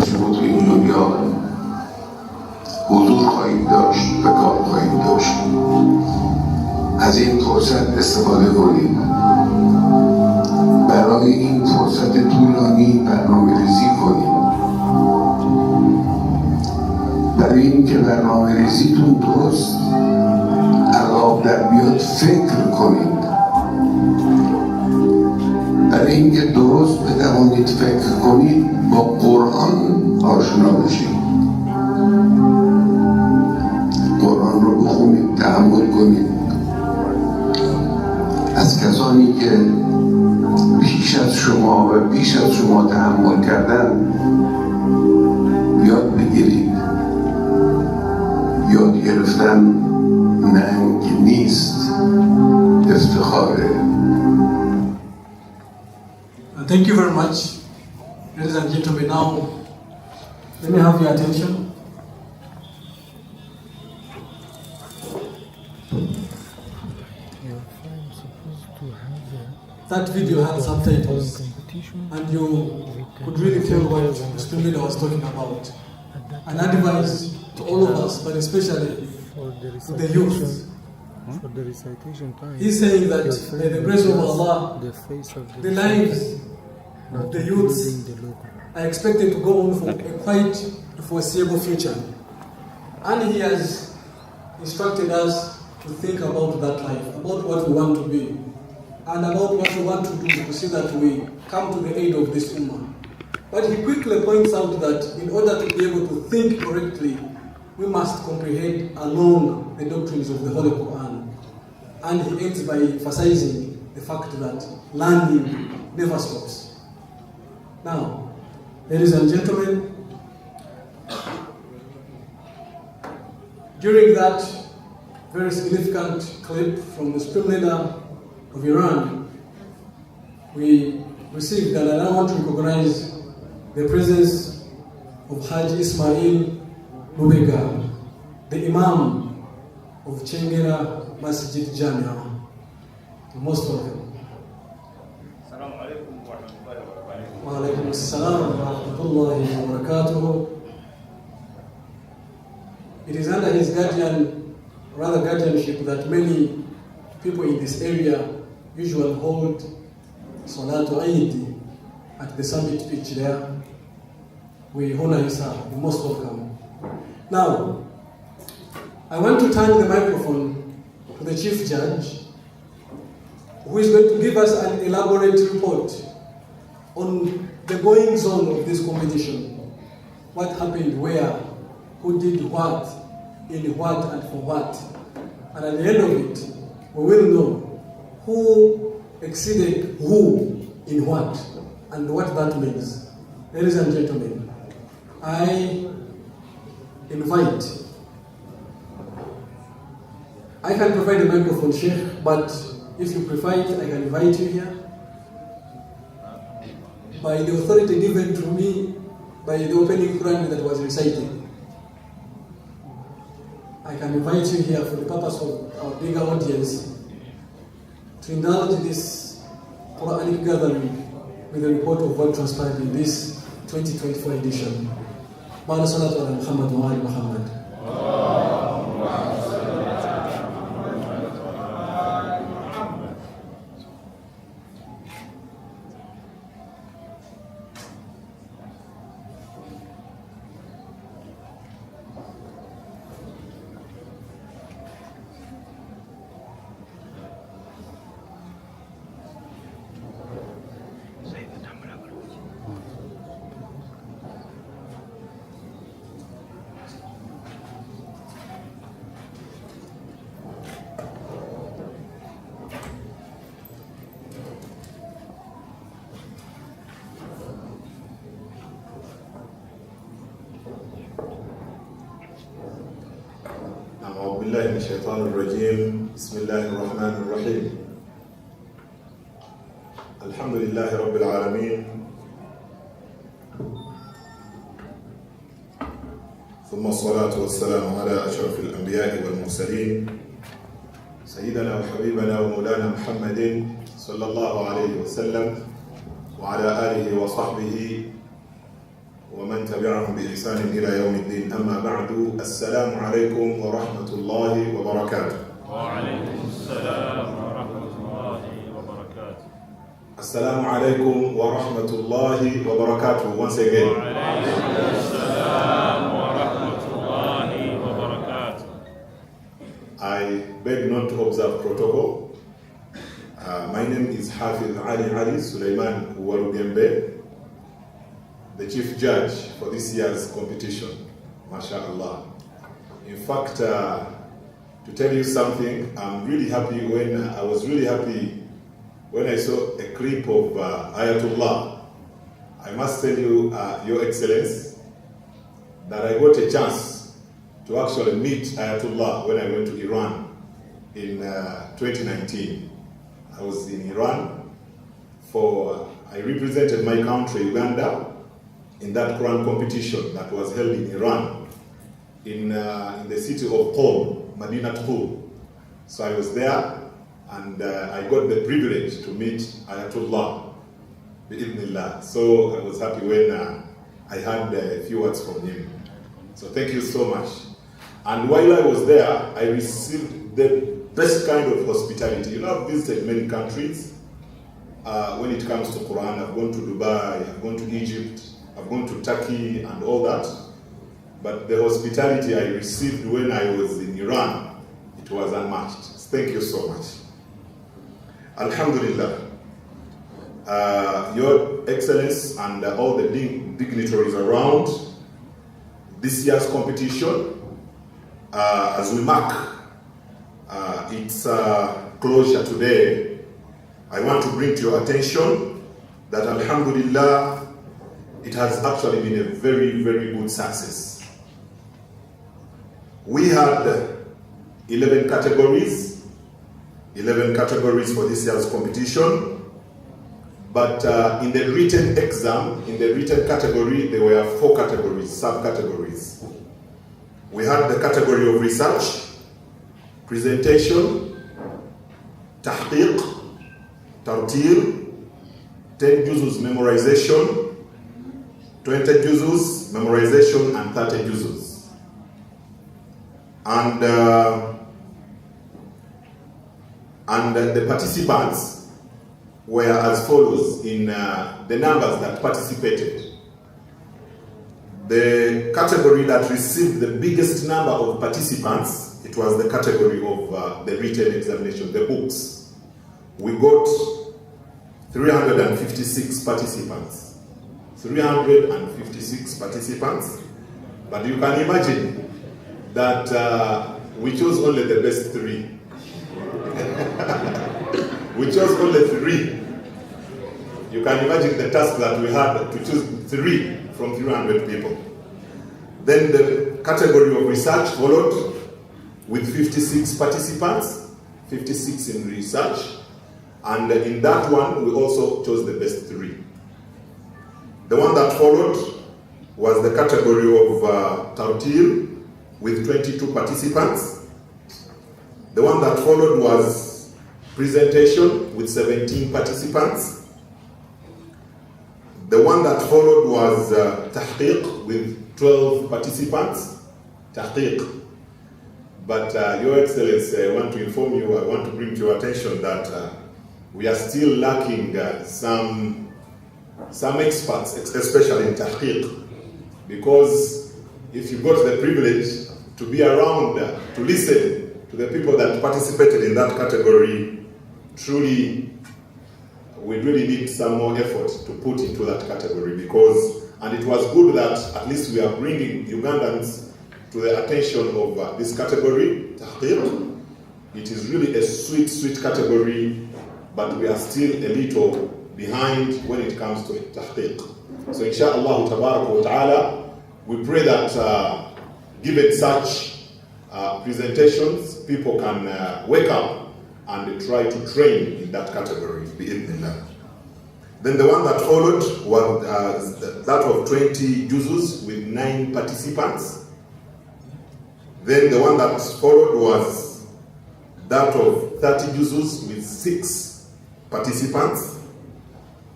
شما تو این دنیا حضور خواهید داشت و کار خواهید داشت. از این فرصت استفاده کنید. برای این فرصت طولانی برنامه ریزی کنید. برای اینکه برنامه ریزیتون درست عقاب در بیاد فکر کنید. برای اینکه درست بتوانید فکر کنید با قرآن آشنا بشید. قرآن رو بخونید، تأمل کنید. از کسانی که پیش از شما و بیش از شما تحمل کردن یاد بگیرید. یاد گرفتن ننگ نیست، افتخاره. Thank you very much, ladies and gentlemen. Now, let me have your attention. That video had subtitles, and you could really tell what the Supreme Leader was talking about. An advice to all of us, but especially to the youth. He's saying that by the grace of Allah, the lives of the youths are expected to go on for a quite foreseeable future. And he has instructed us to think about that life, about what we want to be. and about what we want to do to see that we come to the aid of this ummah. But he quickly points out that in order to be able to think correctly, we must comprehend along the doctrines of the Holy Quran. And he ends by emphasizing the fact that learning never stops. Now, ladies and gentlemen, during that very significant clip from the Supreme Leader of Iran, we received, and I now want to recognize the presence of Haji Ismail Lubega, the Imam of Chengera Masjid Jamia. You're most welcome. Wa alaikum assalam wa rahmatullahi wa barakatuh. It is under his guardianship that many people in this area usually hold Salatu Eid at the summit pitch there. We honor you, sir. You're most welcome. Now, I want to turn the microphone to the Chief Judge, who is going to give us an elaborate report on the goings on of this competition. What happened where, who did what, in what and for what. And at the end of it, we will know who exceeded who in what and what that means. Ladies and gentlemen, I invite, I can provide a microphone, Sheikh, but if you prefer it, I can invite you here. By the authority given to me by the opening Quran that was recited, I can invite you here for the purpose of our bigger audience to indulge this Quranic gathering with a report of what transpired in this 2024 edition. Ma'ala salatu ala Muhammad wa ali Muhammad. أعوذ بالله من الشيطان الرجيم بسم الله الرحمن الرحيم الحمد لله رب العالمين ثم الصلاة والسلام على أشرف الأنبياء والمرسلين سيدنا وحبيبنا ومولانا محمد صلى الله عليه وسلم وعلى آله وصحبه ومن تبعهم بإحسان إلى يوم الدين. أما بعد، السلام عليكم ورحمة الله وبركاته. وعليكم السلام ورحمة الله وبركاته. السلام عليكم ورحمة الله وبركاته. Once again. وعليكم السلام ورحمة الله وبركاته. I beg not to observe protocol. My name is Hafiz Ali Suleiman Uwarugembe, the chief judge for this year's competition, mashallah. In fact, to tell you something, I was really happy when I saw a clip of Ayatollah. I must tell you, Your Excellence, that I got a chance to actually meet Ayatollah when I went to Iran in 2019. I was in Iran I represented my country, Uganda, in that Quran competition that was held in Iran, in the city of Qom, Madinat Qum. So I was there, and I got the privilege to meet Ayatollah, bi'idhnillah. So I was happy when I had a few words from him. So thank you so much. And while I was there, I received the best kind of hospitality. You know, I've visited many countries. When it comes to Quran, I've gone to Dubai, I've gone to Egypt, I've gone to Turkey and all that, but the hospitality I received when I was in Iran, it was unmatched. Thank you so much. Alhamdulillah. Your Excellency and all the dignitaries around this year's competition, as we mark its closure today, I want to bring to your attention that Alhamdulillah, it has actually been a very, very good success. We had 11 categories for this year's competition. But in the written exam, in the written category, there were 4 categories, subcategories. We had the category of research, presentation, tahqiq, tartil, 10 juzus memorization, 20 juzus memorization, and 30 juzus. And the participants were as follows in the numbers that participated. The category that received the biggest number of participants, it was the category of the written examination, the books. We got 356 participants. 356 participants. But you can imagine that we chose only the best 3. We chose only 3. You can imagine the task that we had to choose 3 from 300 people. Then the category of research followed with 56 participants, 56 in research, and in that one we also chose the best 3. The one that followed was the category of tartil with 22 participants. The one that followed was presentation with 17 participants. The one that followed was tahqiq with 12 participants. Tahqiq. But Your Excellency, I want to inform you, I want to bring to your attention that we are still lacking some experts, especially in tahqiq. Because if you got the privilege to be around, to listen to the people that participated in that category, truly, we really need some more effort to put into that category and it was good that at least we are bringing Ugandans to the attention of this category, tahqiq. It is really a sweet category, but we are still a little behind when it comes to tahqiq. So inshallah wa ta'ala, we pray that given such presentations, people can wake up and try to train in that category. Then the one that followed was that of 20 juzus with 9 participants. Then the one that followed was that of 30 juzus with 6 participants.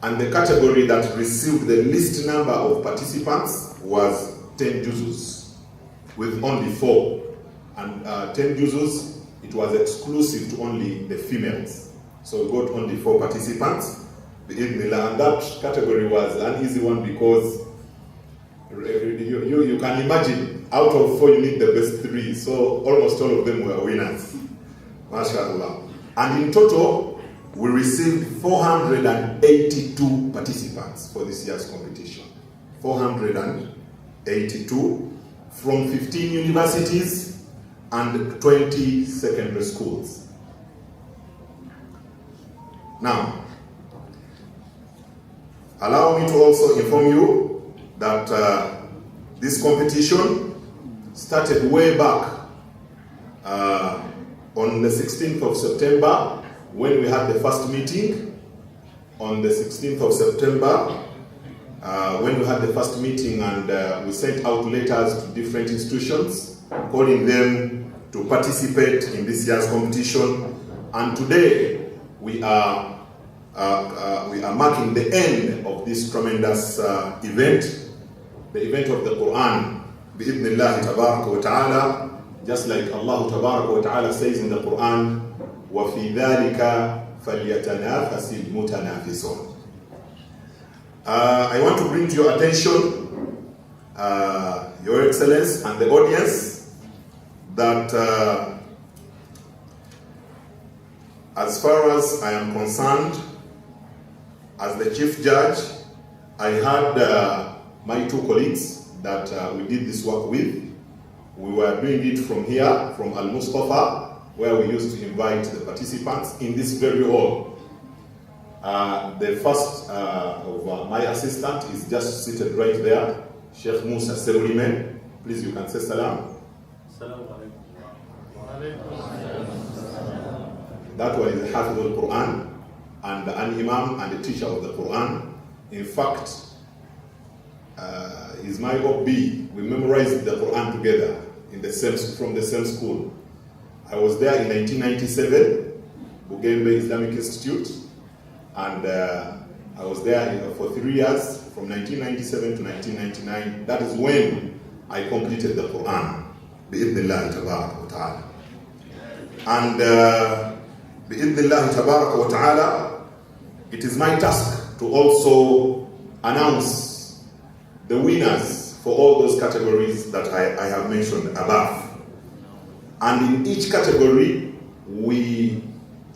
And the category that received the least number of participants was 10 juzus with only 4. And 10 juzus, it was exclusive to only the females. So we got only 4 participants. And that category was an easy one because you can imagine, out of 4 you need the best 3. So almost all of them were winners. MashaAllah. And in total, we received 482 participants for this year's competition. 482 from 15 universities and 20 secondary schools. Now, allow me to also inform you that this competition started way back on the 16th of September when we had the first meeting. On the 16th of September, when we had the first meeting, and we sent out letters to different institutions calling them to participate in this year's competition. And today we are marking the end of this tremendous event, the event of the Quran, bi'idhnillahi tabaraka wa ta'ala, just like Allah tabaraka wa ta'ala says in the Quran, وَفِي ذَلِكَ فَلْيَتَنَافَسِ الْمُتَنَافِسُونَ. I want to bring to your attention, Your Excellency and the audience, that As far as I am concerned, as the chief judge, I had my two colleagues that we did this work with. We were doing it from here, from Al-Mustafa, where we used to invite the participants in this very hall. The first of my assistant is just seated right there, Sheikh Musa Serulimen. Please, you can say salam. Salam That one is the Hafiz al-Quran and an Imam and the teacher of the Quran. In fact, he's my OB. We memorized the Quran together from the same school. I was there in 1997, Bugembe Islamic Institute, and I was there for 3 years, from 1997 to 1999. That is when I completed the Quran, bi'idhnillahi tabaraka wa ta'ala. And bi'idhnillahi tabaraka wa ta'ala, it is my task to also announce the winners for all those categories that I have mentioned above. And in each category, we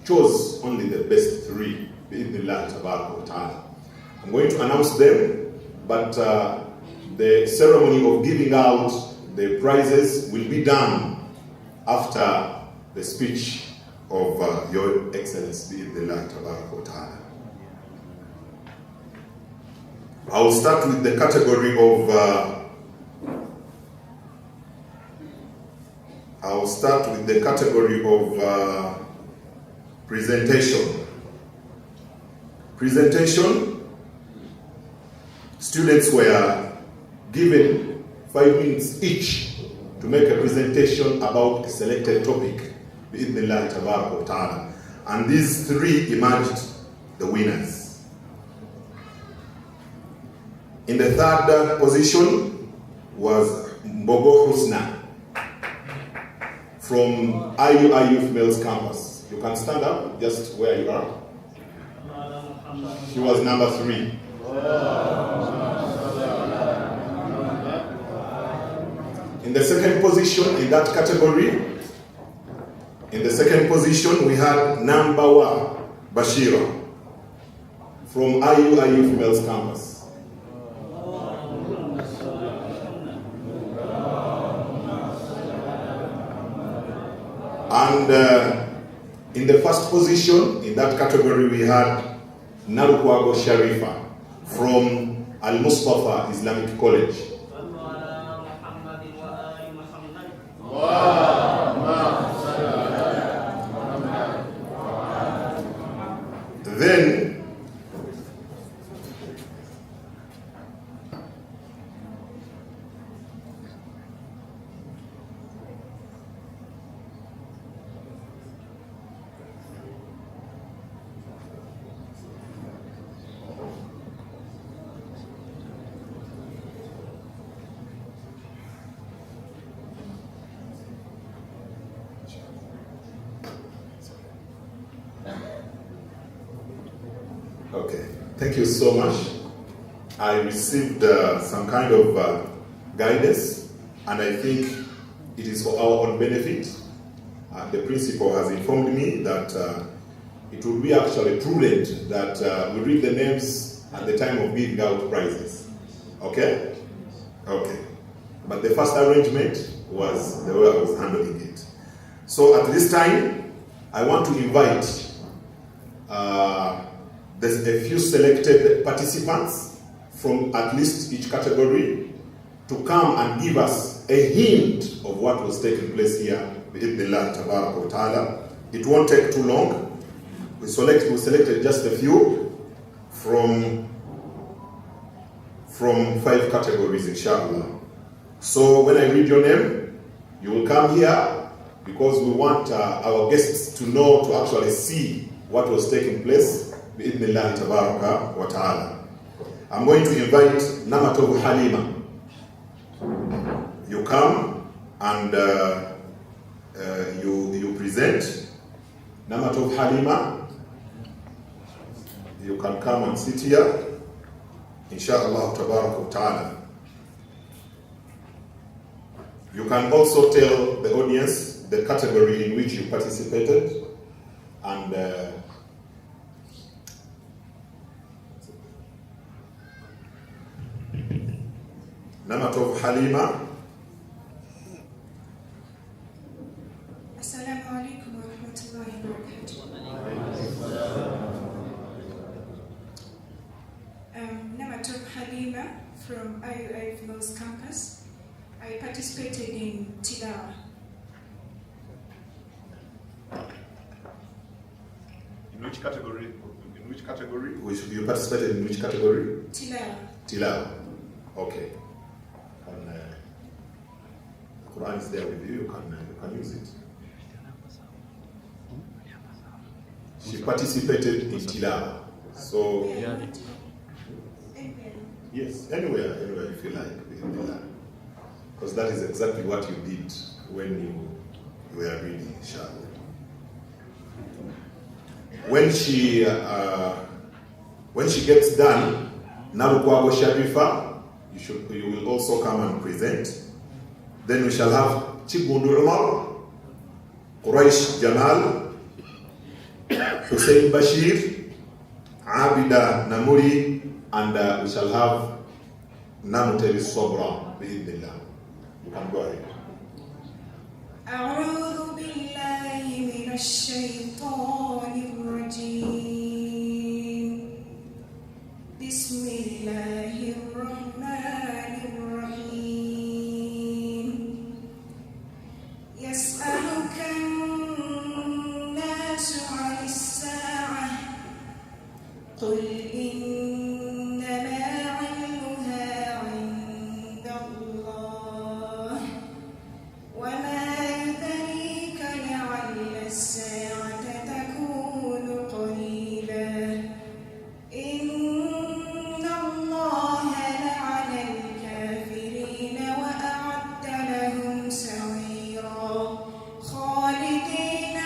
chose only the best 3, bi'idhnillahi tabaraka wa ta'ala. I'm going to announce them, but the ceremony of giving out the prizes will be done after the speech of Your Excellency, bi'idhnillahi tabaraka wa ta'ala. I will start with the category of presentation. Presentation, students were given 5 minutes each to make a presentation about a selected topic, bi'idhnillahi tabaraka wa ta'ala. And these 3 emerged the winners. In the 3rd position was Mbogo Husna from IUI Females Campus. You can stand up just where you are. She was number 3. In the 2nd position in that category, we had number 1, Bashira from IUI Females Campus. And in the 1st position in that category, we had Narukwago Sharifa from Al-Mustafa Islamic College. Then okay, thank you so much. I received some kind of guidance, and I think it is for our own benefit. The principal has informed me that it would be actually prudent that we read the names at the time of giving out prizes. Okay? Okay. But the first arrangement was the way I was handling it. So at this time, I want to invite there's a few selected participants from at least each category to come and give us a hint of what was taking place here bi'idhnillahi tabaraka wa ta'ala. It won't take too long. We selected just a few from 5 categories, inshallah. So when I read your name, you will come here because we want our guests to know, to actually see what was taking place bi'idhnillahi tabaraka wa ta'ala. I'm going to invite Namatovu Halima. You come and you present. Namatovu Halima, you can come and sit here, inshallah tabaraka wa ta'ala. You can also tell the audience the category in which you participated and Namatov Halima. Assalamu alaikum wa rahmatullahi wa barakatuh. Namatov Halima from IUI Flows campus. I participated in Tilawa. In which category? You participated in which category? Tilawa. Okay. And the Quran is there with you. You can use it. She participated in Tilawa. So yes, anywhere you feel like within the land. Because that is exactly what you did when you were reading Shah. When she gets done, Narukwago Sharifa, you will also come and present. Then we shall have Chigundu Umar, Quraish Jamal, Hussein Bashir, Abida Namuri, and we shall have Namuteri Sobra. You can go ahead. أعوذ بالله من الشيطان الرجيم. بسم الله الرحمن الرحيم. يسألك الناس عن الساعة قل إنما علمها عند الله وما يدريك لعل الساعة تكون قريبا إن الله لعن الكافرين وأعد لهم سعيرا خالدين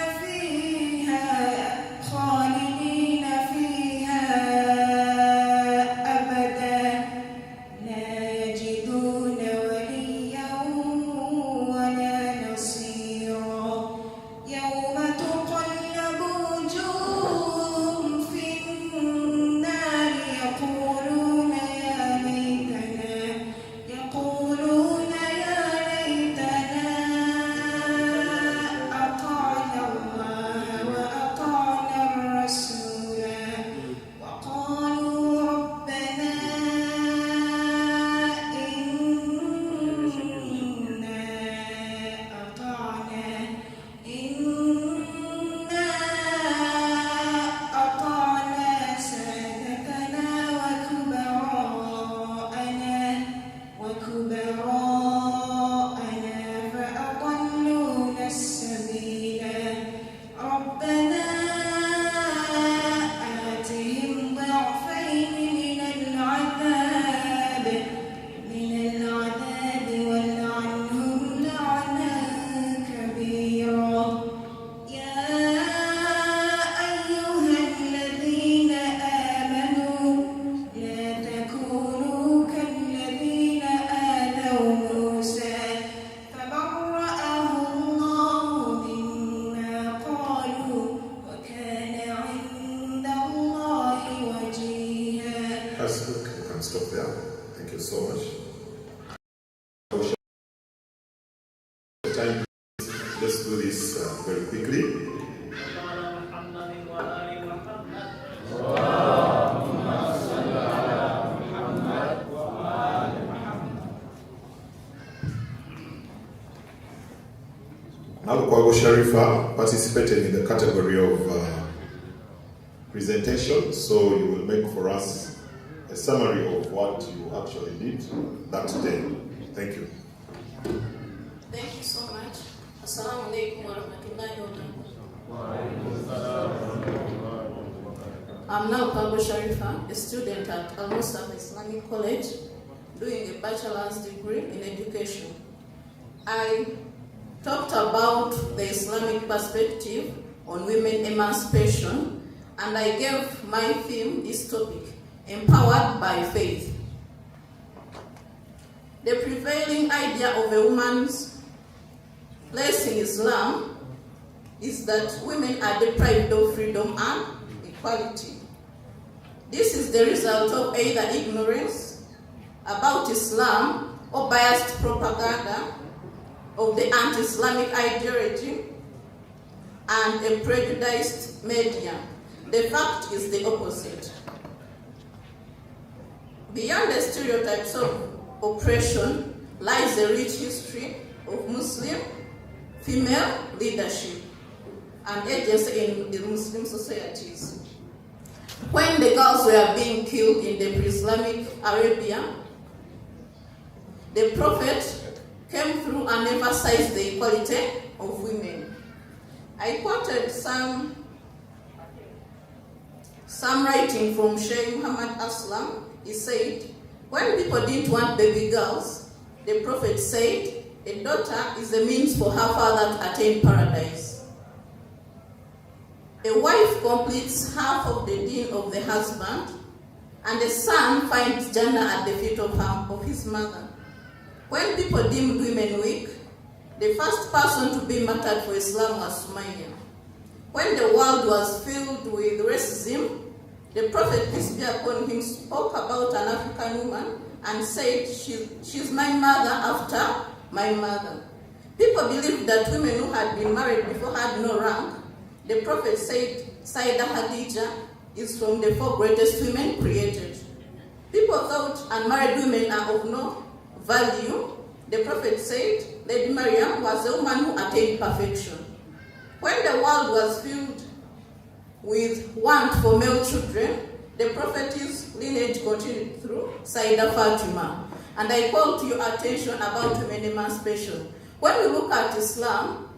فيها أبدا لا يجدون وليا ولا نصيرا يوم تقلب وجوههم في النار يقولون يا ليتنا أطعنا الله وأطعنا الرسولا وقالوا ربنا إنا أطعنا سادتنا وكبراءنا فأضلونا السبيلا ربنا آتهم ضعفين من العذاب والعنهم لعنا كبيرا يا أيها الذين آمنوا لا تكونوا كالذين آذوا موسى فبرأه الله مما قالوا وكان عند الله وجيها. Hasbuk, you can stop there. Thank you so much. Time. Let's do this very quickly. Al-Mustafa Sharifa participated in the category of presentation, so you will make for us a summary of what you actually did that day. Thank you. Thank you so much. Assalamu alaikum wa rahmatullahi wa barakatuh. I'm now Al-Mustafa Sharifa, a student at Al-Mustafa Islamic College, doing a bachelor's degree in education. I talked about the Islamic perspective on women emancipation, and I gave my theme, this topic, Empowered by Faith. The prevailing idea of a woman's place in Islam is that women are deprived of freedom and equality. This is the result of either ignorance about Islam or biased propaganda of the anti-Islamic ideology and a prejudiced media. The fact is the opposite. Beyond the stereotypes of oppression lies a rich history of Muslim female leadership and agency in the Muslim societies. When the girls were being killed in the pre-Islamic Arabia, the Prophet came through and emphasized the equality of women. I quoted some writing from Sheikh Muhammad Aslam. He said, when people didn't want baby girls, the Prophet said, a daughter is a means for her father to attain paradise. A wife completes half of the deen of the husband, and a son finds Jannah at the feet of his mother. When people deemed women weak, the first person to be martyred for Islam was Sumayya. When the world was filled with racism, the Prophet, peace be upon him, spoke about an African woman and said, she's my mother after my mother. People believed that women who had been married before had no rank. The Prophet said, Sayyidah Khadija is from the 4 greatest women created. People thought unmarried women are of no value. The Prophet said, Lady Maryam was a woman who attained perfection. When the world was filled with want for male children, the Prophet's lineage continued through Sayyidah Fatima. And I call to your attention about women emancipation. When we look at Islam,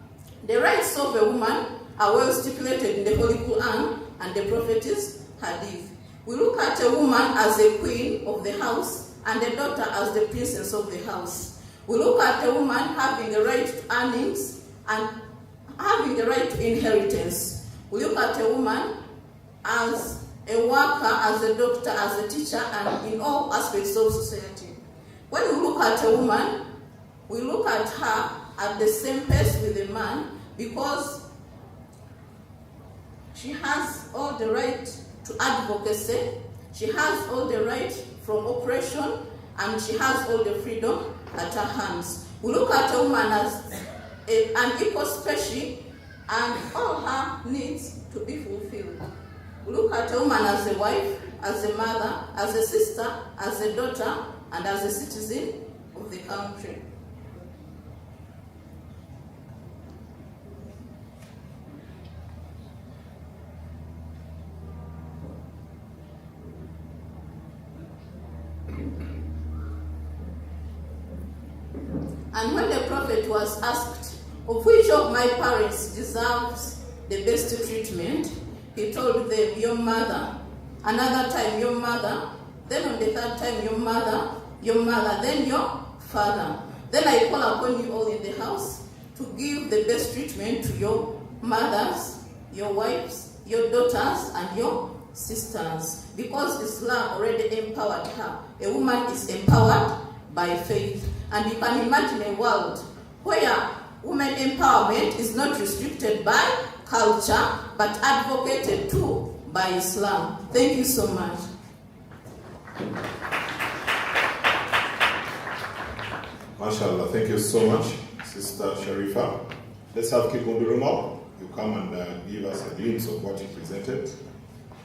the rights of a woman are well stipulated in the Holy Quran and the Prophet's Hadith. We look at a woman as a queen of the house and a daughter as the princess of the house. We look at a woman having a right to earnings and having a right to inheritance. We look at a woman as a worker, as a doctor, as a teacher, and in all aspects of society. When we look at a woman, we look at her at the same pace with a man because she has all the right to advocacy, she has all the right from oppression, and she has all the freedom at her hands. We look at a woman as an equal species and all her needs to be fulfilled. We look at a woman as a wife, as a mother, as a sister, as a daughter, and as a citizen of the country. And when the Prophet was asked, of which of my parents deserves the best treatment, he told them, your mother. Another time, your mother. Then on the third time, your mother, then your father. Then I call upon you all in the house to give the best treatment to your mothers, your wives, your daughters, and your sisters. Because Islam already empowered her. A woman is empowered by faith. And you can imagine a world where women empowerment is not restricted by culture, but advocated too by Islam. Thank you so much. MashaAllah, thank you so much, Sister Sharifa. Let's have Kikundu Rumau. You come and give us a glimpse of what you presented.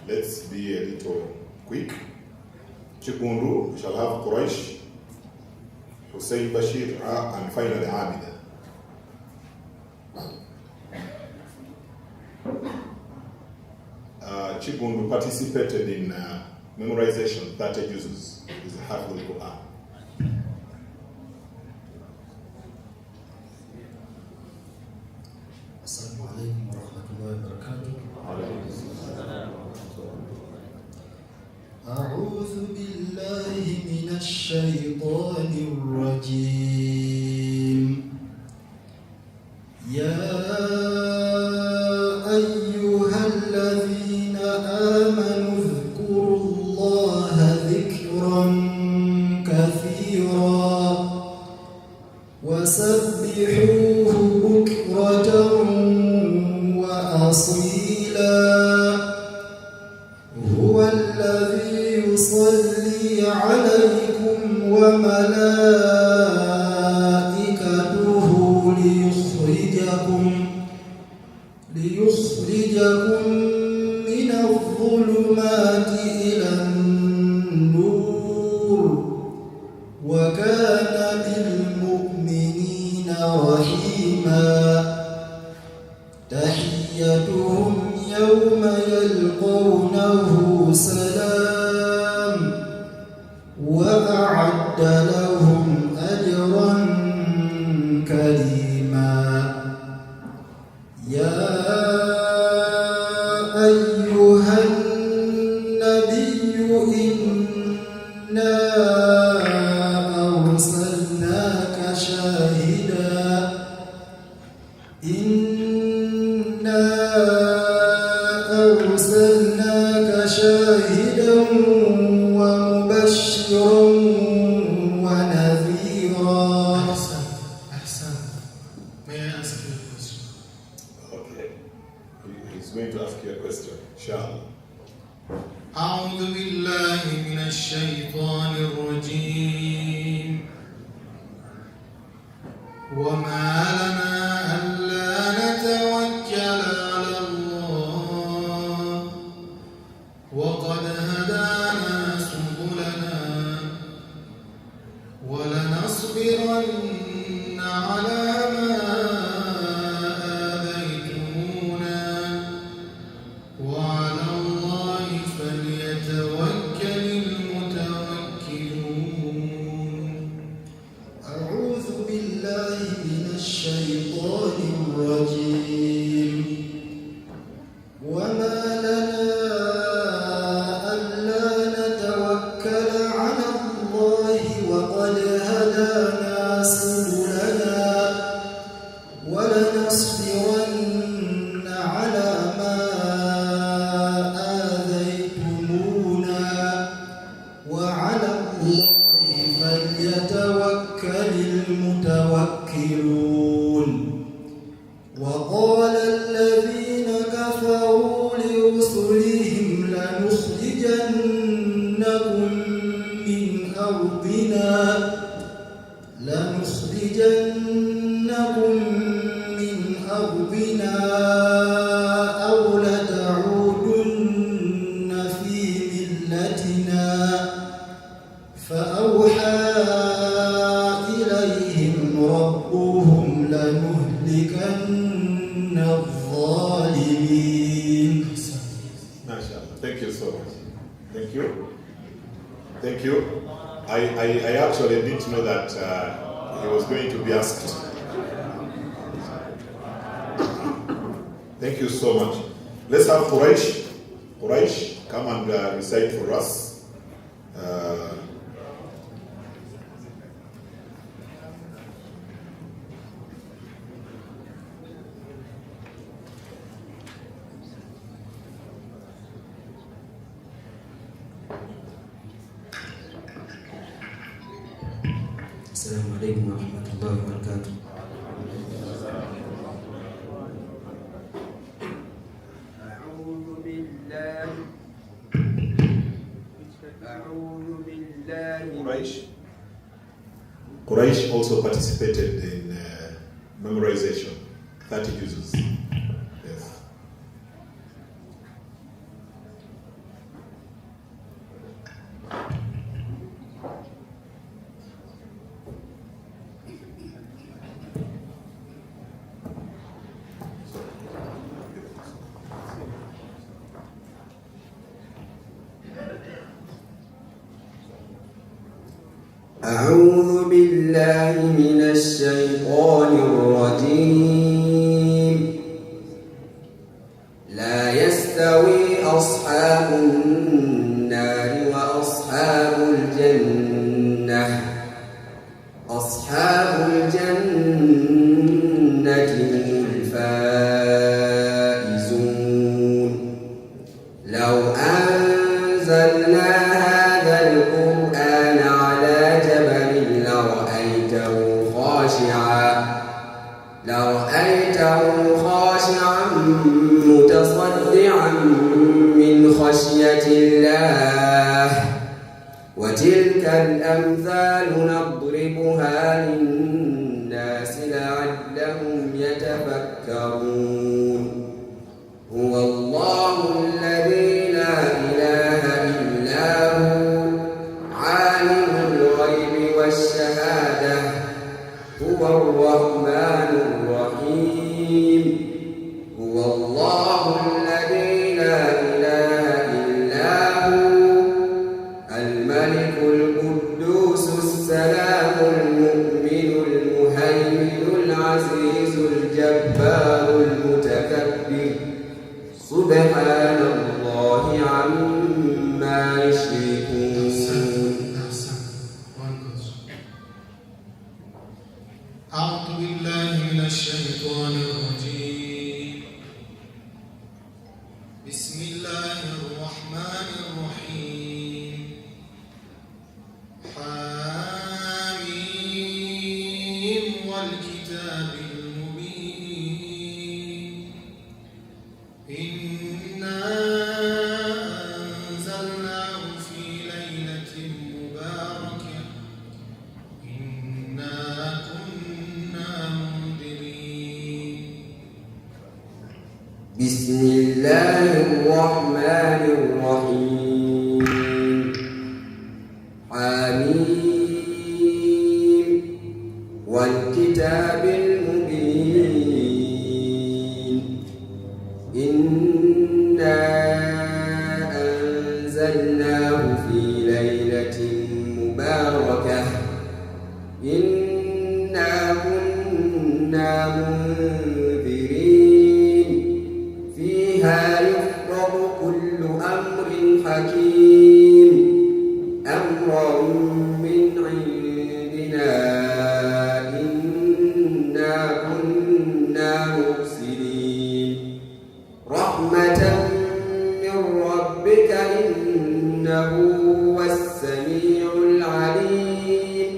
Let's be a little quick. Chikundu, we shall have Quraish, Hussein Bashir, and finally Hamida. Chikundu participated in memorization 30 juzuz. It's a half of the Quran. Assalamu alaikum wa rahmatullahi wa barakatuh. أعوذ بالله من الشيطان الرجيم. يا أيها الذين آمنوا اذكروا الله ذكرا كثيرا وسبحوه بكرة أصيلا هو الذي يصلي عليكم وملائكته ليخرجكم من الظلمات إلى النور وكان بالمؤمنين رحيما تحيتهم يوم يلقونه سلام وأعد لهم أجرا كريما يا أيها النبي إنا أرسلناك شاهدا ومبشرا ونذيرا. Ahsan. May I ask you a question? Okay. He's going to ask you a question. Inshallah. أعوذ بالله من الشيطان الرجيم وما لنا ألا نتوكل على الله وقد هدانا سبلنا ولنصبرن على ما آذيتمونا وعلى الله فليتوكل المتوكلون. أعوذ بالله من الشيطان الرجيم وما لنا ألا نتوكل على الله وقد هدانا سبلنا ولنصبرن على ما آذيتمونا وعلى الله فليتوكل المتوكلون. وقال الذين كفروا لرسلهم لنخرجنكم من أرضنا أو لتعودن في ملتنا فأوحى إليهم ربهم لنهلكن الظالمين. MashaAllah. Thank you so much. Thank you. Thank you. I actually didn't know that he was going to be asked. Thank you so much. Let's have Quraish. Quraish, come and recite for us. السلام عليكم ورحمة الله وبركاته. Quraish also participated in memorization, 30 juzus. Yes. أعوذ بالله من الشيطان الرجيم. لا يستوي أصحاب النار وأصحاب الجنة. أصحاب الجنة هم الفائزون. لو أنزلنا هذا القرآن على جبل لرأيته خاشعا متصدعا من خشية الله وتلك الأمثال نضربها للناس لعلهم يتفكرون هو الله الذي لا إله إلا هو عالم الغيب والشهادة هو الرحمن الرحيم هو الله الذي لا إله إلا هو الملك القدوس السلام المؤمن المهيمن العزيز الجبار المتكبر سبحان الله عما يشركون. أعوذ بالله من الشيطان الرجيم. بسم الله الرحمن الرحيم. حميم والكتاب المبين إنا أنزلناه في ليلة مباركة إنا كنا منذرين. بسم الله الرحمن الرحيم. حميم والكتاب المبين إنا أنزلناه في ليلة مباركة إنا كنا منذرين فيها يفرق كل أمر حكيم أمرا من عندنا إنا كنا مرسلين رحمة من ربك إنه هو السميع العليم.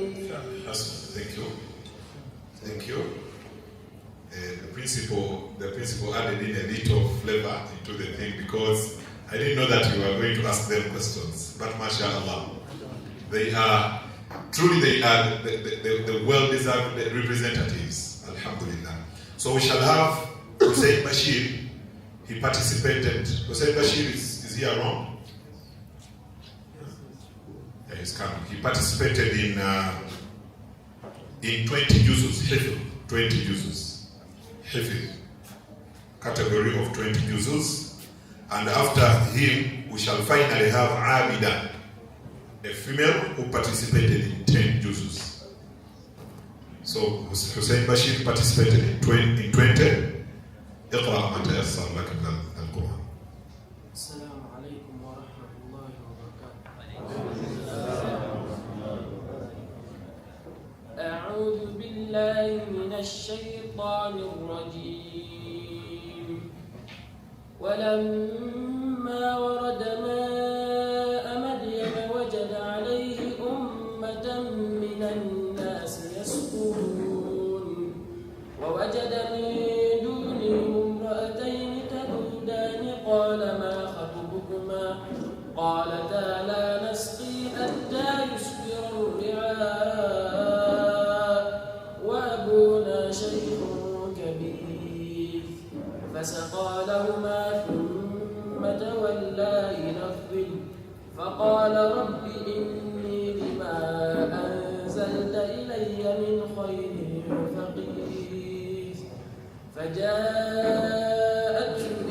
Thank you. The principal added in a little flavor into the thing because I didn't know that you were going to ask them questions. But mashallah, they are the well-deserved representatives. Alhamdulillah. So we shall have Hussein Bashir. He participated. Hussein Bashir is he around? Yeah, he's coming. He participated in 20 juzus, hifl, 20 juzus, hifl, category of 20 juzus. And after him, we shall finally have Abida, a female who participated in 10 juzus. So Hussein Bashir participated in 20. اقرأ ما تيسر لك من القرآن. السلام عليكم ورحمة الله وبركاته. أعوذ بالله من الشيطان الرجيم. ولما ورد ماء مدين وجد عليه أمة من الناس يسقون ووجد من دونهم امرأتين تذودان قال ما خطبكما قالتا لا نسقي حتى يصدر الرعاء وأبونا شيخ كبير فسقى لهما ثم تولى إلى الظل فقال رب إني لما أنزلت إلي من خير فقير فجاءته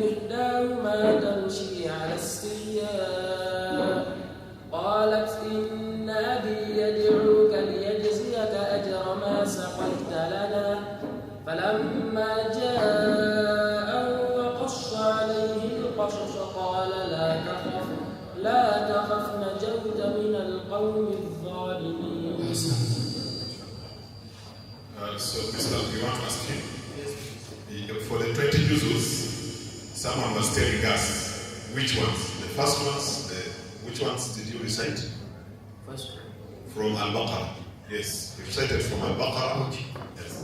إحداهما تمشي على استحياء قالت إن أبي يدعوك ليجزيك أجر ما سقيت لنا فلما جاءه وقص عليه القصص قال لا تخف نجوت من القوم الظالمين. So Mr. You want to ask him? For the 20 juzus, someone was telling us which ones. The first ones, which ones did you recite? First one. From Al-Baqarah. Yes, you recited from Al-Baqarah. Yes.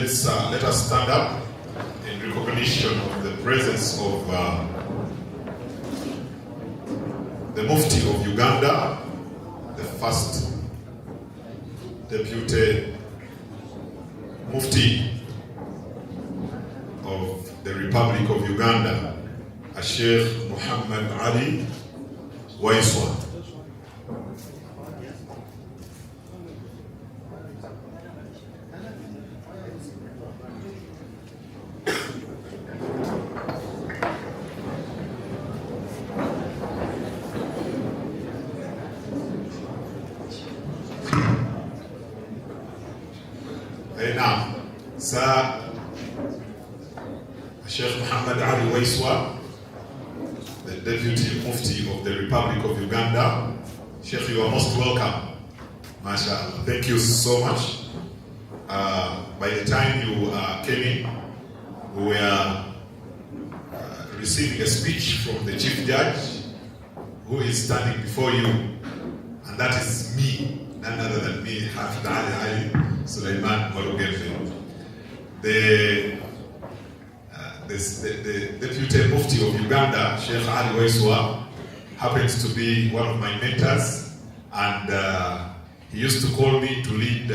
let us stand up in recognition of the presence of the Mufti of Uganda, the first Deputy Mufti of the Republic of Uganda, Sheikh Muhammad Ali Waiswa. Now, Sir Sheikh Muhammad Ali Waiswa, the Deputy Mufti of the Republic of Uganda. Sheikh, you are most welcome. MashaAllah. Thank you so much. By the time you came in, we were receiving a speech from the Chief Judge, who is standing before you, and that is me, none other than me, Hafid Ali Sulaiman Walugembe. The Deputy Mufti of Uganda, Sheikh Ali Waiswa, happens to be one of my mentors, and he used to call me to lead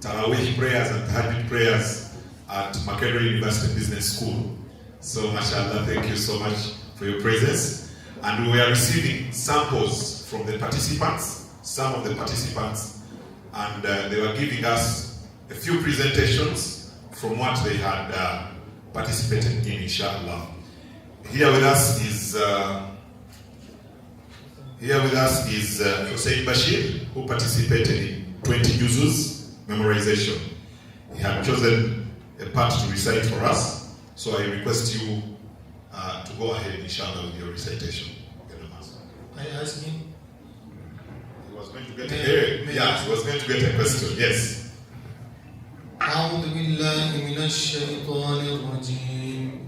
Tarawih prayers and Tahajjud prayers at Makerere University Business School. So, mashallah, thank you so much for your presence. And we are receiving samples from the participants, some of the participants, and they were giving us a few presentations from what they had participated in, inshallah. Here with us is Hussein Bashir, who participated in 20 juzus memorization. He had chosen a part to recite for us, so I request you to go ahead, inshallah, with your recitation. I ask him. He was going to get he was going to get a question. Yes. أعوذ بالله من الشيطان الرجيم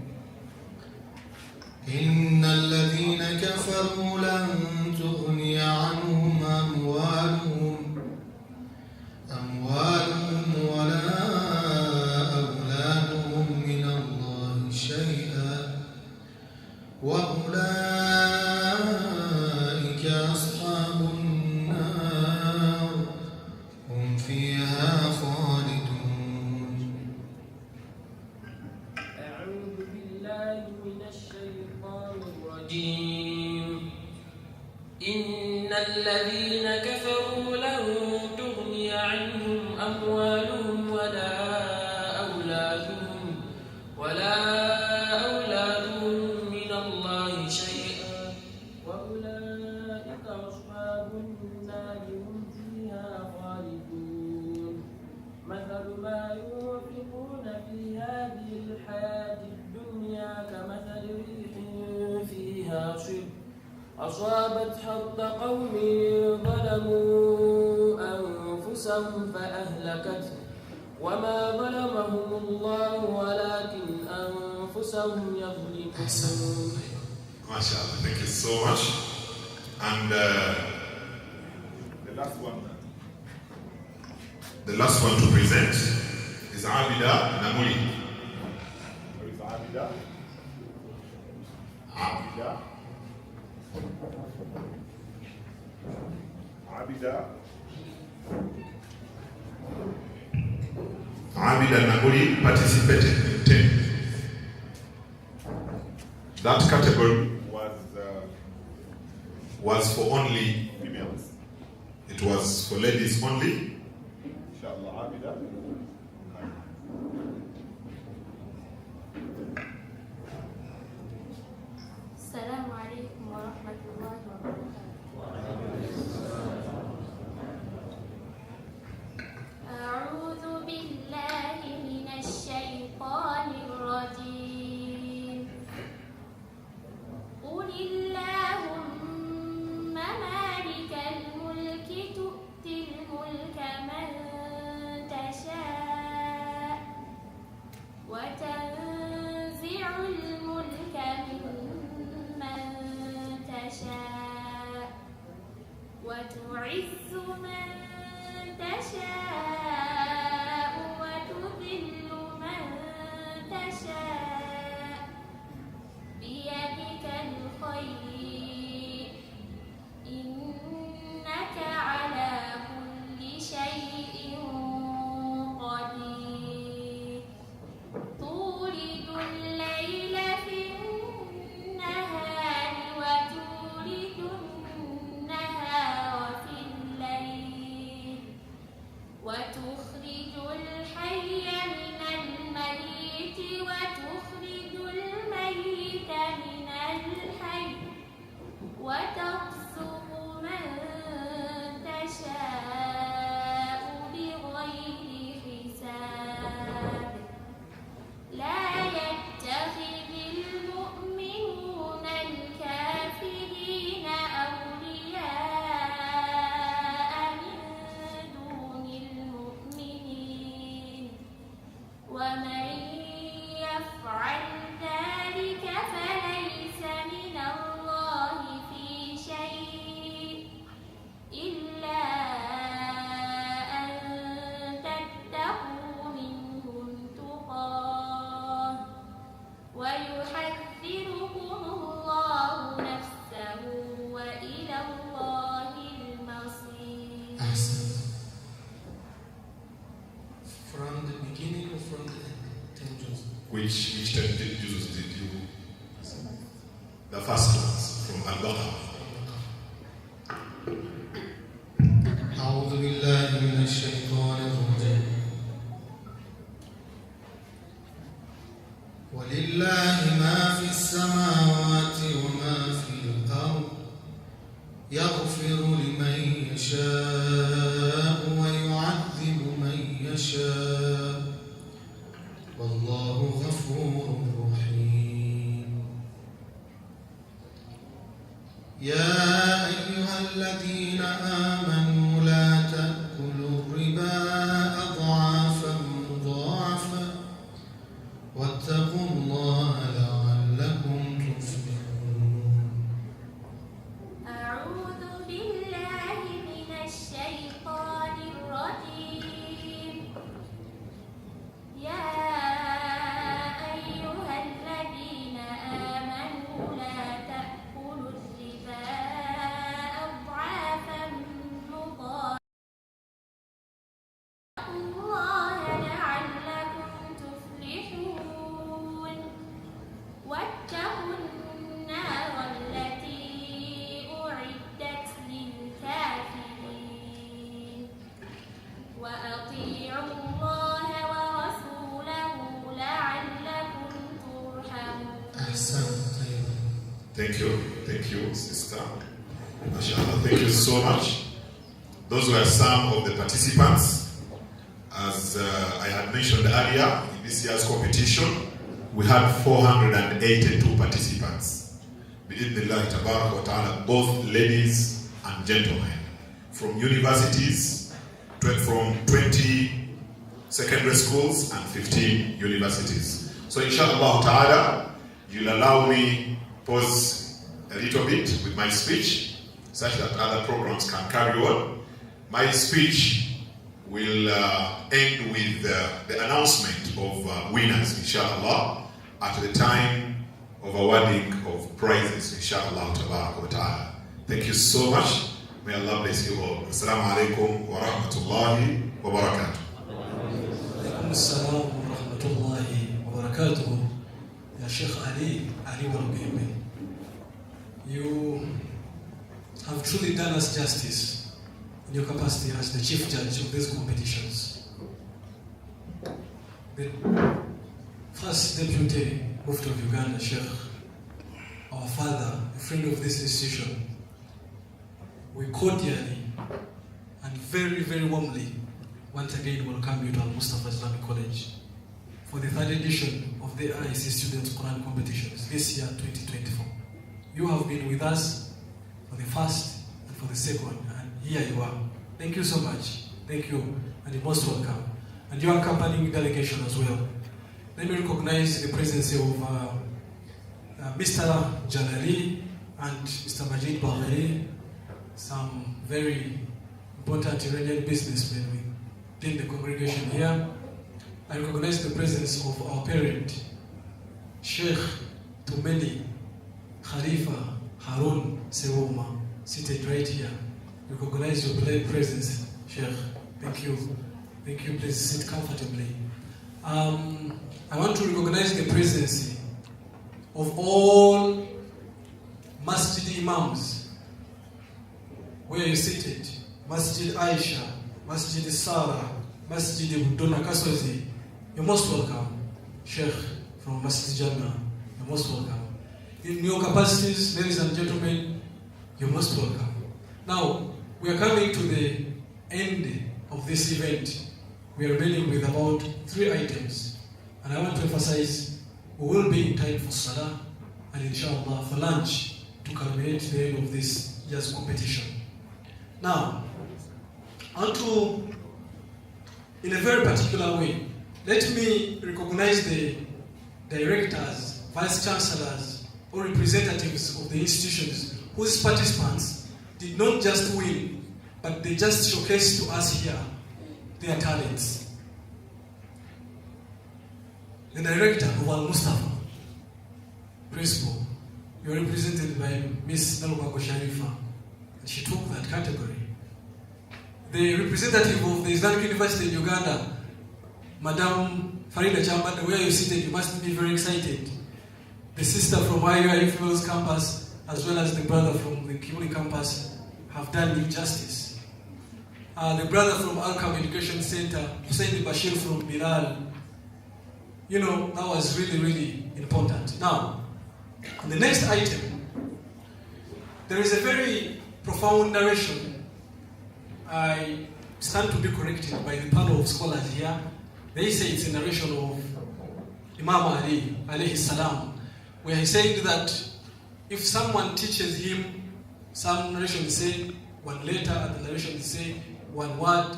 إن الذين كفروا لن تغني عنهم أموالهم ولا أولادهم من الله شيئا وأولئك أصحاب النار هم فيها خالدون. أعوذ بالله من الشيطان الرجيم إن الذين كفروا لن تغني عنهم أموالهم ولا أولادهم من الله شيئا وأولئك أصحاب النار هم فيها خالدون. مثل ما ينفقون في هذه الحياة الدنيا كمثل ريح فيها صر أصابت حرث قوم ظلموا أنفسهم فأهلكته وما ظلمهم الله ولكن أنفسهم يظلمون. MashaAllah, thank you so much. And the last one to present is Abida Namuli. Where is Abida? Abida Namuli participated in 10. That category was for only females. It was for ladies only. Inshallah, Abida. Assalamu alaikum wa rahmatullahi wa barakatuh. أعوذ بالله من الشيطان الرجيم. قل اللهم مالك الملك تؤتي الملك من تشاء وتنزع الملك ممن تشاء وتعز من تشاء وتذل Which juzus did you? The first class from Al-Baqarah. أعوذ بالله من الشيطان الرجيم ولله ما في السماوات وما في الأرض يغفر لمن يشاء ويعذب من يشاء والله غفور رحيم يا أيها الذين آمنوا لا تأكلوا الربا أضعافا مضاعفا واتقوا الله لعلكم تفلحون أعوذ بالله من الشيطان الرجيم يا أيها الذين آمنوا لا تأكلوا الربا أضعافا مضاعفة الله لعلكم تفلحون واتقوا النار التي أعدت للكافرين وأطيعوا الله ورسوله لعلكم ترحمون. Thank you, sister. MashaAllah, thank you so much. Those were some of the participants. As I had mentioned earlier, in this year's competition, we had 482 participants. Bi-idhnillahi tabaraka wa ta'ala, both ladies and gentlemen, from universities, from 20 secondary schools and 15 universities. So inshallah ta'ala, you'll allow me pause a little bit with my speech, such that other programs can carry on. My speech will end with the announcement of winners, inshallah, at the time of awarding of prizes, inshallah ta'ala. Thank you so much. May Allah bless you all. Assalamu alaikum wa rahmatullahi wa barakatuh. Alaikum assalam wa rahmatullahi wa barakatuh. Ya Sheikh Ali Warugembe, you have truly done us justice in your capacity as the chief judge of these competitions. The first deputy Mufti of Uganda, Sheikh, our father, a friend of this institution, we cordially and very, very warmly once again welcome you to Al-Mustafa Islamic College for the third edition of the IEC Students Quran Competitions this year, 2024. You have been with us for the first and for the second, and here you are. Thank you so much. Thank you, and you're most welcome. And your accompanying delegation as well. Let me recognize the presence of Mr. Jalali and Mr. Majid Bagheri, some very important Iranian businessmen within the congregation here. I recognize the presence of our parent, Sheikh Tumeni Khalifa Harun Sewoma, seated right here. Recognize your presence, Sheikh. Thank you. Thank you. Please sit comfortably. I want to recognize the presence of all Masjid Imams. Where you seated? Masjid Aisha, Masjid Sarah, Masjid Dona Kasozi. You're most welcome. Sheikh from Masjid Jannah, you're most welcome. In your capacities, ladies and gentlemen, you're most welcome. Now, we are coming to the end of this event. We are remaining with about 3 items. And I want to emphasize, we will be in time for Salah and inshallah for lunch to culminate the end of this year's competition. Now, I want to, in a very particular way, let me recognize the directors, vice chancellors, or representatives of the institutions whose participants did not just win, but they just showcased to us here their talents. The director of Al-Mustafa, principal, you are represented by Miss Nalubako Sharifa, and she took that category. The representative of the Islamic University in Uganda, Madam Farida Chambanda, where you're seated, you must be very excited. The sister from IUI Females Campus, as well as the brother from the Kimuni Campus, have done you justice. The brother from Al-Kam Education Center, Hussein Bashir from Bilal, you know, that was really, really important. Now, the next item, there is a very profound narration. I stand to be corrected by the panel of scholars here. They say it's a narration of Imam Ali, alayhi salam, where he said that if someone teaches him, some narrations say one letter, and the narrations say one word,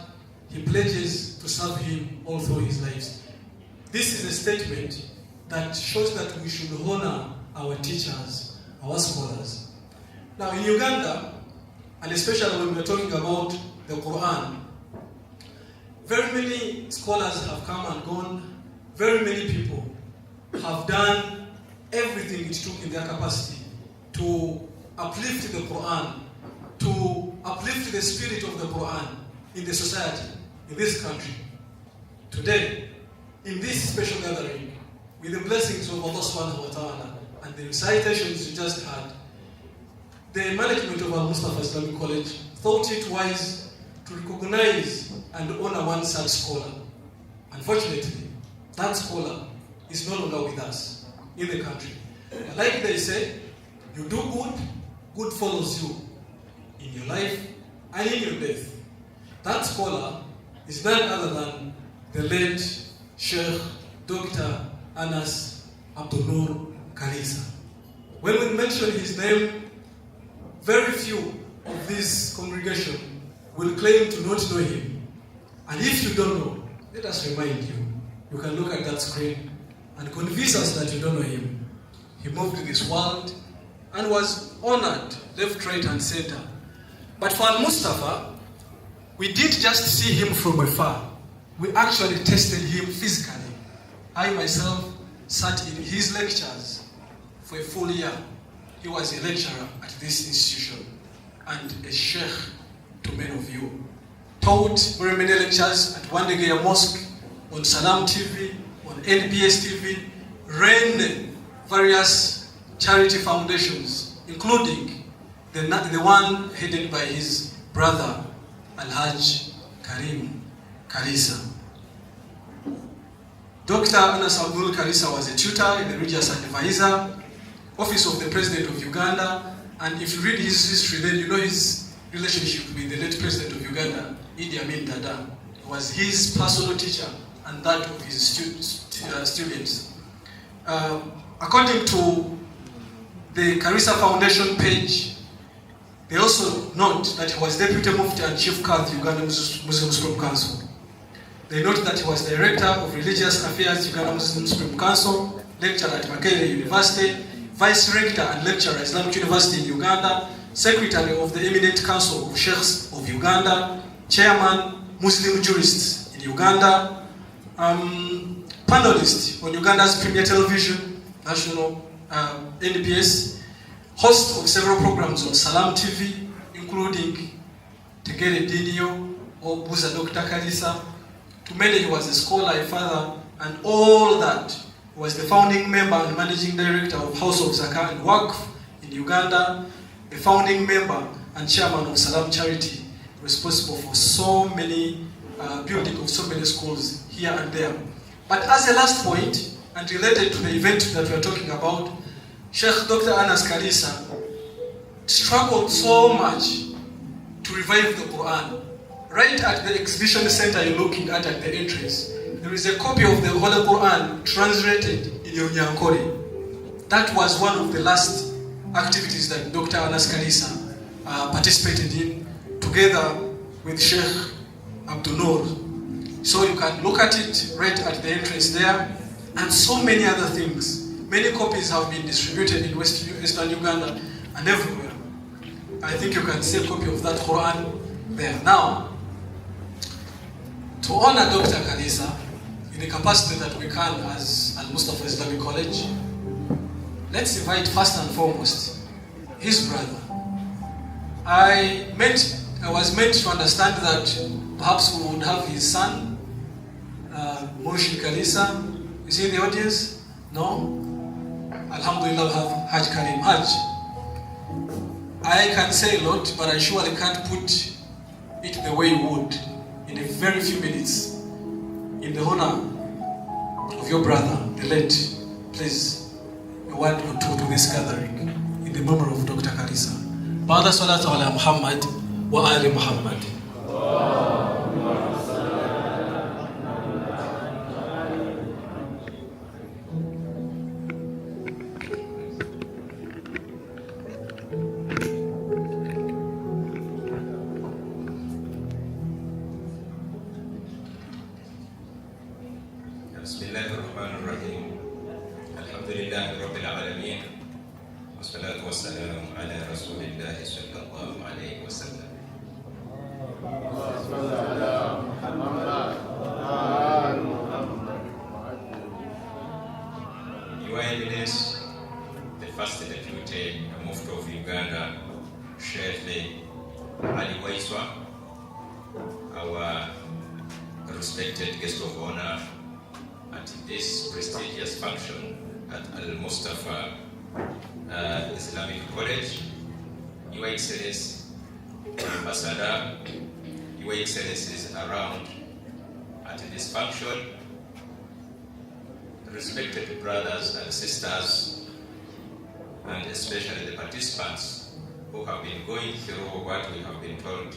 he pledges to serve him all through his lives. This is a statement that shows that we should honor our teachers, our scholars. Now in Uganda, and especially when we're talking about the Quran, very many scholars have come and gone. Very many people have done everything it took in their capacity to uplift the Quran, to uplift the spirit of the Quran in the society, in this country. Today, in this special gathering, with the blessings of Allah subhanahu wa ta'ala and the recitations you just had, the management of Al-Mustafa Islamic College thought it wise to recognize and honor one such scholar. Unfortunately, that scholar is no longer with us in the country. But like they say, you do good, good follows you in your life and in your death. That scholar is none other than the late Sheikh Dr. Anas Abdul Kalisa. When we mention his name, very few of this congregation will claim to not know him. And if you don't know, let us remind you. You can look at that screen and convince us that you don't know him. He moved to this world and was honored left, right, and center. But for Al-Mustafa, we didn't just see him from afar. We actually tested him physically. I myself sat in his lectures for a full year. He was a lecturer at this institution and a sheikh to many of you. Taught very many lectures at Wandegea Mosque, on Salam TV, on NBS TV, ran various charity foundations, including the one headed by his brother, Al-Hajj Karim Karisa. Dr. Anas Abdul Karisa was a tutor in the Religious Advisor, Office of the President of Uganda, and if you read his history, then you know his relationship with the late President of Uganda, Idi Amin Dada. He was his personal teacher and that of his students. According to the Karisa Foundation page, they also note that he was Deputy Mufti and Chief Qadi, Uganda Muslim Supreme Council. They note that he was Director of Religious Affairs, Uganda Muslim Supreme Council, lecturer at Makerere University, Vice Rector and Lecturer at Islamic University in Uganda, Secretary of the Eminent Council of Sheikhs of Uganda, Chairman, Muslim Jurists in Uganda, panelist on Uganda's Premier Television, National NPS, host of several programs on Salam TV, including Tegere Dinio or Buza Dr. Kalisa. To many, he was a scholar, a father, and all that. He was the founding member and managing director of House of Zakah and Waqf in Uganda, a founding member and chairman of Salam Charity, responsible for so many building of so many schools here and there. But as a last point, and related to the event that we are talking about, Sheikh Dr. Anas Kalisa struggled so much to revive the Quran. Right at the exhibition center you're looking at the entrance, there is a copy of the Holy Quran translated in Onyankore. That was one of the last activities that Dr. Anas Kalisa participated in, together with Sheikh Abdul Noor. So you can look at it right at the entrance there, and so many other things. Many copies have been distributed in Western Uganda and everywhere. I think you can see a copy of that Quran there. Now, to honor Dr. Kalisa in the capacity that we can as Al-Mustafa Islamic College, let's invite first and foremost his brother. I was meant to understand that perhaps we would have his son, Moshi Kalisa. Is he in the audience? No? Alhamdulillah, we have Hajj Karim. Hajj. I can say a lot, but I surely can't put it the way you would in a very few minutes. In the honor of your brother, the late, please, a word or two to this gathering in the memory of Dr. Kalisa. Ba'da salatu ala Muhammad wa ali Muhammad. Bismillahirrahmanirrahim. Alhamdulillahi Rabbil Alameen. Wassalatu wassalamu ala Rasulillahi sallallahu alayhi wa sallam. Your Eminence, the First Deputy Mufti of Uganda, Sheikh Ali Waiswa, our respected guest of honor at this prestigious function at Al-Mustafa Islamic College, Your Excellency, Ambassador, Your Excellencies around at this function, respected brothers and sisters, and especially the participants who have been going through what we have been told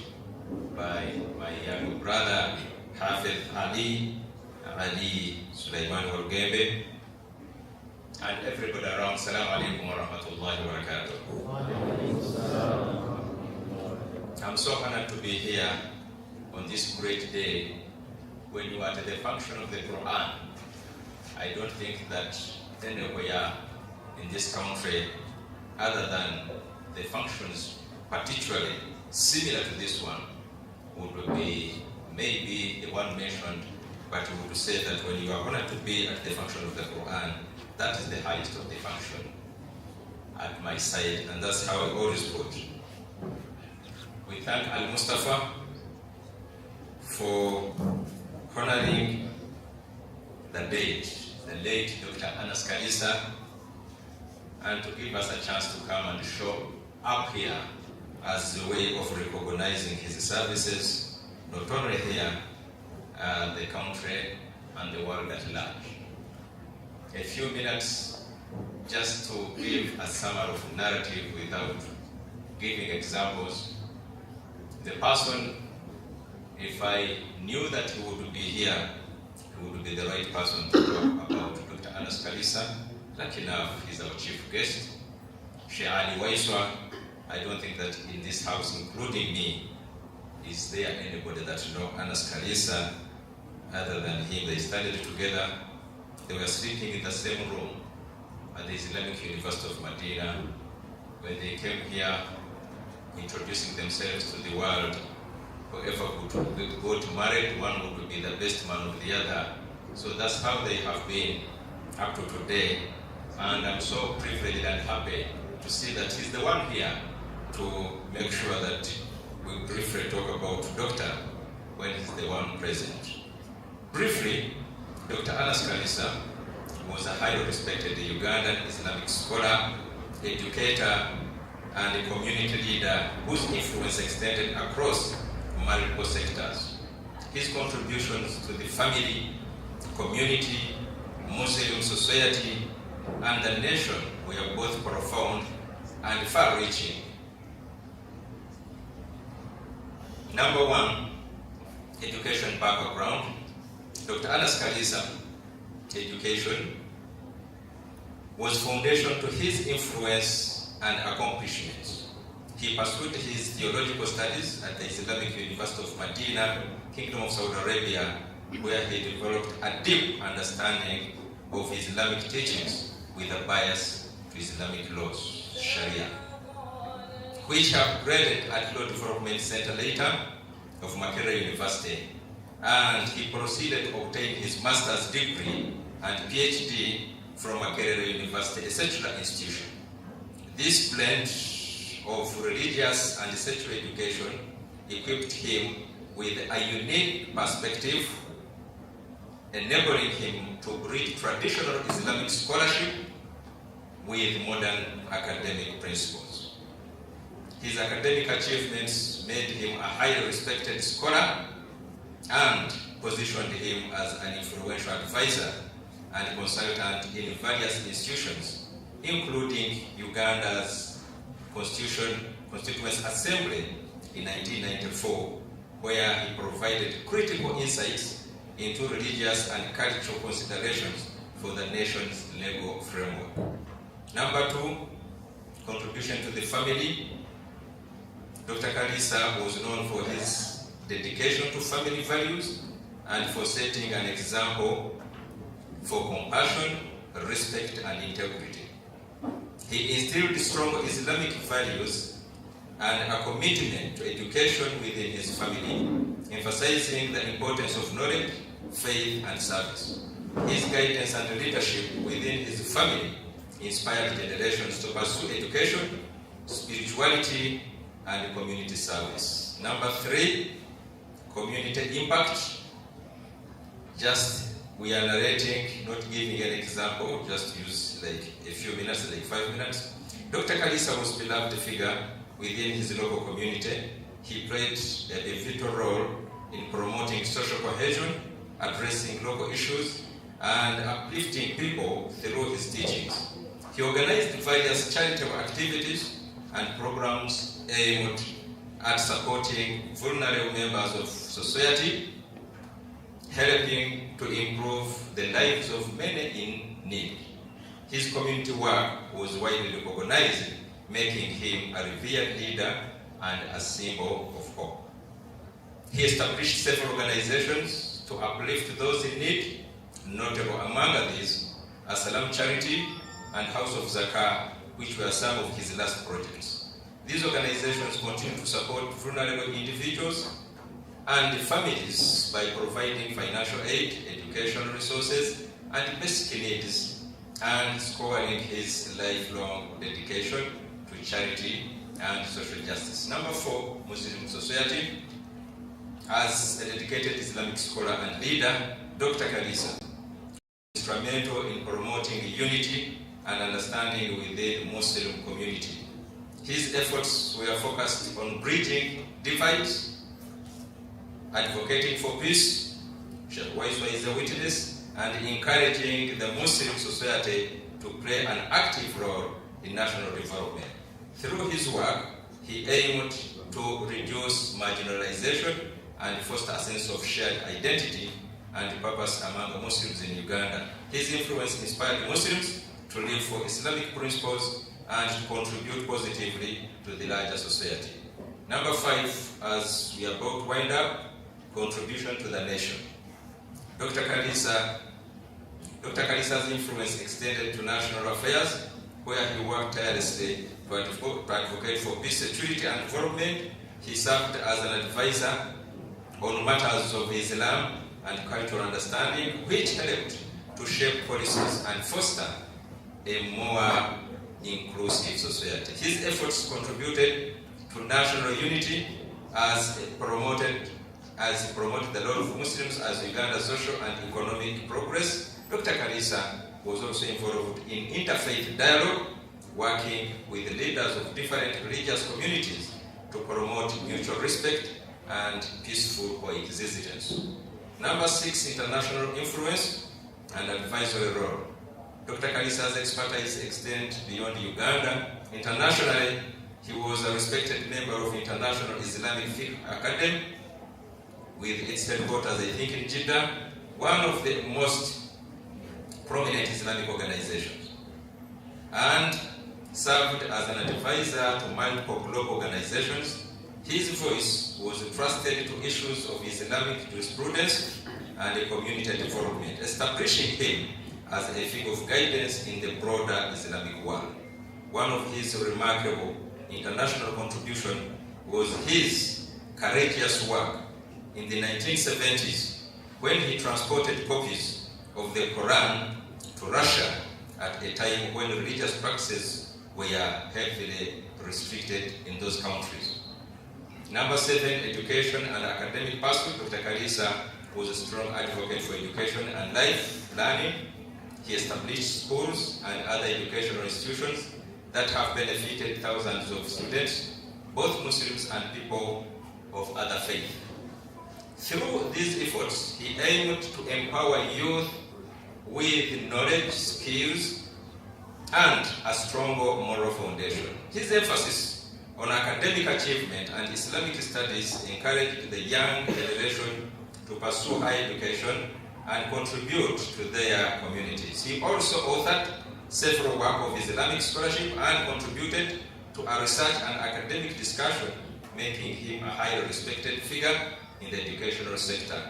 by my young brother, Hafiz Ali Sulaiman Holgembe, and everybody around. Assalamu alaikum wa rahmatullahi wa barakatuh. I'm so honored to be here on this great day when you are at the function of the Quran. I don't think that anywhere in this country other than the functions particularly similar to this one would be maybe the one mentioned, but we would say that when you are honored to be at the function of the Quran, that is the highest of the function at my side, and that's how I always put. We thank Al-Mustafa for honoring the late Dr. Anas Kalisa, and to give us a chance to come and show up here as a way of recognizing his services, not only here, the country and the world at large. A few minutes just to give a summary of narrative without giving examples. The person, if I knew that he would be here, he would be the right person to talk about Dr. Anas Kalisa. Lucky enough, he's our chief guest. Sheikh Ali Waiswa, I don't think that in this house, including me, is there anybody that know Anas Kalisa other than him. They studied together. They were sleeping in the same room at the Islamic University of Medina. When they came here, introducing themselves to the world, whoever would go to marry, one would be the best man of the other. So that's how they have been up to today. And I'm so privileged and happy to see that he's the one here to make sure that we briefly talk about Doctor when he's the one present. Briefly, Dr. Anas Kalisa was a highly respected Ugandan Islamic scholar, educator, and a community leader whose influence extended across multiple sectors. His contributions to the family, community, Muslim society, and the nation were both profound and far-reaching. Number one, education background. Dr. Anas Kalisa, education was foundation to his influence and accomplishments. He pursued his theological studies at the Islamic University of Medina, Kingdom of Saudi Arabia, where he developed a deep understanding of Islamic teachings with a bias to Islamic laws, Sharia, which upgraded at Law Development Center later of Makerere University, and he proceeded to obtain his master's degree and PhD from Makerere University, a secular institution. This blend of religious and secular education equipped him with a unique perspective, enabling him to bridge traditional Islamic scholarship with modern academic principles. His academic achievements made him a highly respected scholar and positioned him as an influential advisor and consultant in various institutions, including Uganda's Constituent Assembly in 1994, where he provided critical insights into religious and cultural considerations for the nation's legal framework. Number 2, contribution to the family. Dr. Kalisa was known for his dedication to family values and for setting an example for compassion, respect, and integrity. He instilled strong Islamic values and a commitment to education within his family, emphasizing the importance of knowledge, faith, and service. His guidance and leadership within his family inspired generations to pursue education, spirituality, and community service. Number 3, community impact. We are narrating, not giving an example, just use like a few minutes, like 5 minutes. Dr. Kalisa was a beloved figure within his local community. He played a vital role in promoting social cohesion, addressing local issues, and uplifting people through his teachings. He organized various charitable activities and programs aimed at supporting vulnerable members of society, helping to improve the lives of many in need. His community work was widely recognized, making him a revered leader and a symbol of hope. He established several organizations to uplift those in need, notable among these Salam Charity and House of Zakah, which were some of his last projects. These organizations continue to support vulnerable individuals and families by providing financial aid, educational resources, and basic needs, and scoring his lifelong dedication to charity and social justice. Number 4, Muslim society. As a dedicated Islamic scholar and leader, Dr. Kalisa was instrumental in promoting unity and understanding within the Muslim community. His efforts were focused on bridging divides, advocating for peace, Sheikh Waiswa is a witness, and encouraging the Muslim society to play an active role in national development. Through his work, he aimed to reduce marginalization and foster a sense of shared identity and purpose among the Muslims in Uganda. His influence inspired Muslims to live for Islamic principles and to contribute positively to the larger society. Number 5, as we are about to wind up, contribution to the nation. Dr. Kalisa's influence extended to national affairs, where he worked tirelessly to advocate for peace, security, and development. He served as an advisor on matters of Islam and cultural understanding, which helped to shape policies and foster a more inclusive society. His efforts contributed to national unity as he promoted the role of Muslims as Uganda's social and economic progress. Dr. Kalisa was also involved in interfaith dialogue, working with leaders of different religious communities to promote mutual respect and peaceful coexistence. Number 6, international influence and advisory role. Dr. Kalisa's expertise extends beyond Uganda. Internationally, he was a respected member of International Islamic Fiqh Academy, with its headquarters, I think, in Jeddah, one of the most prominent Islamic organizations, and served as an advisor to multiple global organizations. His voice was trusted to issues of Islamic jurisprudence and community development, establishing him as a figure of guidance in the broader Islamic world. One of his remarkable international contributions was his courageous work in the 1970s, when he transported copies of the Quran to Russia at a time when religious practices were heavily restricted in those countries. Number 7, education and academic pursuit. Dr. Kalisa was a strong advocate for education and life learning. He established schools and other educational institutions that have benefited thousands of students, both Muslims and people of other faiths. Through these efforts, he aimed to empower youth with knowledge, skills, and a stronger moral foundation. His emphasis on academic achievement and Islamic studies encouraged the young generation to pursue higher education and contribute to their communities. He also authored several works of Islamic scholarship and contributed to a research and academic discussion, making him a highly respected figure in the educational sector.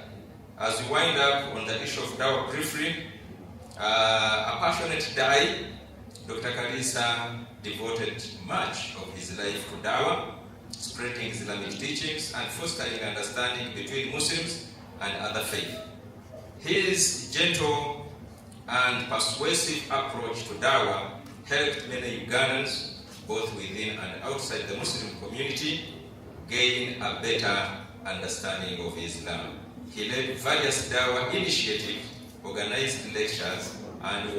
As we wind up on the issue of dawah briefly, a passionate Dai, Dr. Kalisa devoted much of his life to dawah, spreading Islamic teachings and fostering understanding between Muslims and other faiths. His gentle and persuasive approach to dawah helped many Ugandans, both within and outside the Muslim community, gain a better understanding of Islam. He led various dawah initiatives, organized lectures, and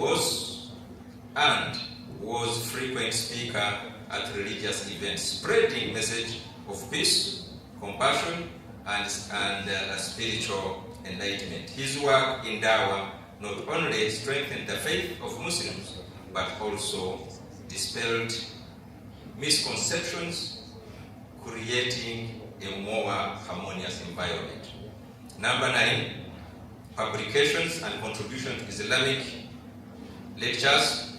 was frequent speaker at religious events, spreading message of peace, compassion, and spiritual enlightenment. His work in dawah not only strengthened the faith of Muslims, but also dispelled misconceptions, creating a more harmonious environment. Number 9, publications and contribution to Islamic literatures.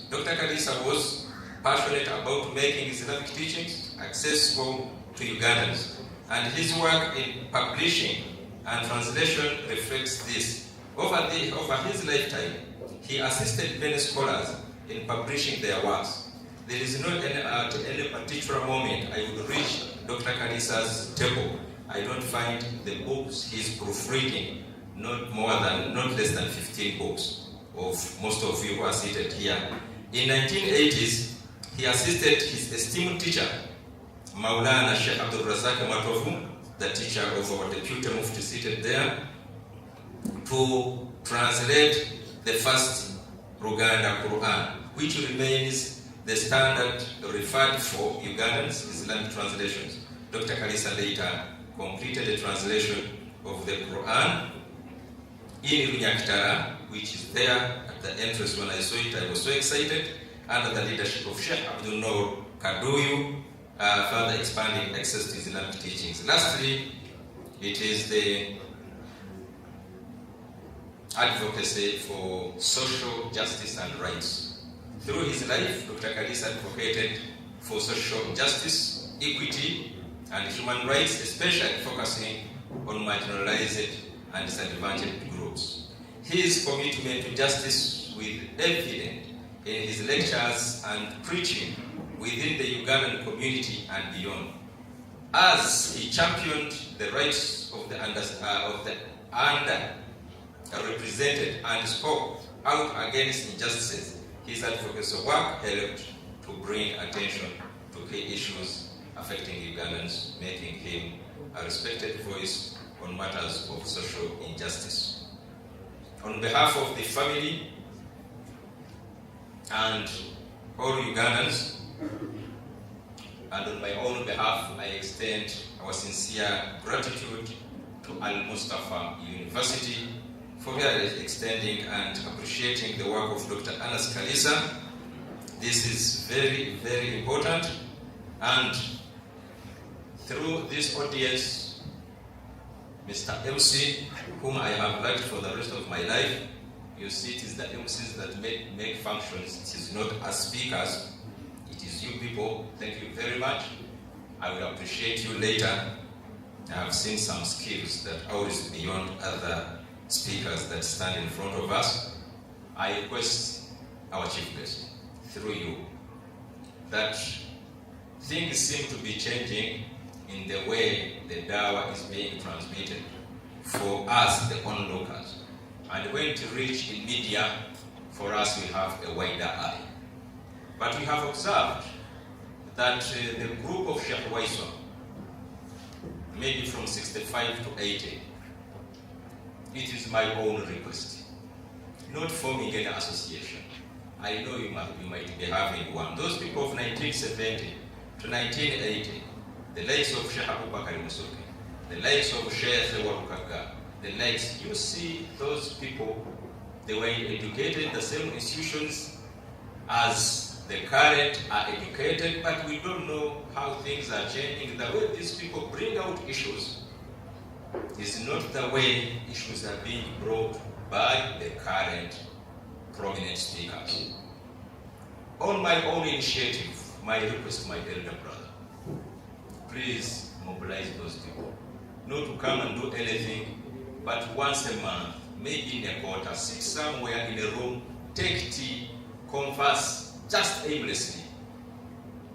Dr. Kalisa was passionate about making Islamic teachings accessible to Ugandans, and his work in publishing and translation reflects this. Over his lifetime, he assisted many scholars in publishing their works. There is not at any particular moment I would reach Dr. Kalisa's table. I don't find the books he's proofreading, not less than 15 books of most of you who are seated here. In 1980s, he assisted his esteemed teacher, Maulana Sheikh Abdul Razak Matofu, the teacher of our deputy mufti seated there, to translate the first Ruganda Quran, which remains the standard referred for Ugandans Islamic translations. Dr. Kalisa later completed the translation of the Quran in Runyakitara, which is there at the entrance. When I saw it, I was so excited, under the leadership of Sheikh Abdul Noor Kaduyu, further expanding access to Islamic teachings. Lastly, it is the advocacy for social justice and rights. Through his life, Dr. Kalisa advocated for social justice, equity, and human rights, especially focusing on marginalized and disadvantaged groups. His commitment to justice was evident in his lectures and preaching within the Ugandan community and beyond, as he championed the rights of the underrepresented and spoke out against injustices. His advocacy work helped to bring attention to key issues affecting Ugandans, making him a respected voice on matters of social injustice. On behalf of the family and all Ugandans, and on my own behalf, I extend our sincere gratitude to Al-Mustafa University for extending and appreciating the work of Dr. Anas Kalisa. This is very, very important, and through this audience, Mr. MC, whom I have liked for the rest of my life, you see it is the MCs that make functions. It is not as speakers, it is you people. Thank you very much. I will appreciate you later. I have seen some skills that are always beyond other speakers that stand in front of us. I request our chief guest, through you, that things seem to be changing in the way the dawah is being transmitted for us, the onlookers. And when to reach in media, for us we have a wider eye. But we have observed that the group of Sheikh Waiswa, maybe from 65 to 80, it is my own request, not forming any association. I know you might be having one. Those people of 1970 to 1980, the likes of Sheikh Abu Bakr Musoke, the likes of Sheikh Warukaga, the likes, you see those people, they were educated in the same institutions as the current are educated, but we don't know how things are changing. The way these people bring out issues is not the way issues are being brought by the current prominent speakers. On my own initiative, my request to my elder brother, please mobilize those people. Not to come and do anything, but once a month, maybe in a quarter, sit somewhere in a room, take tea, converse, just aimlessly.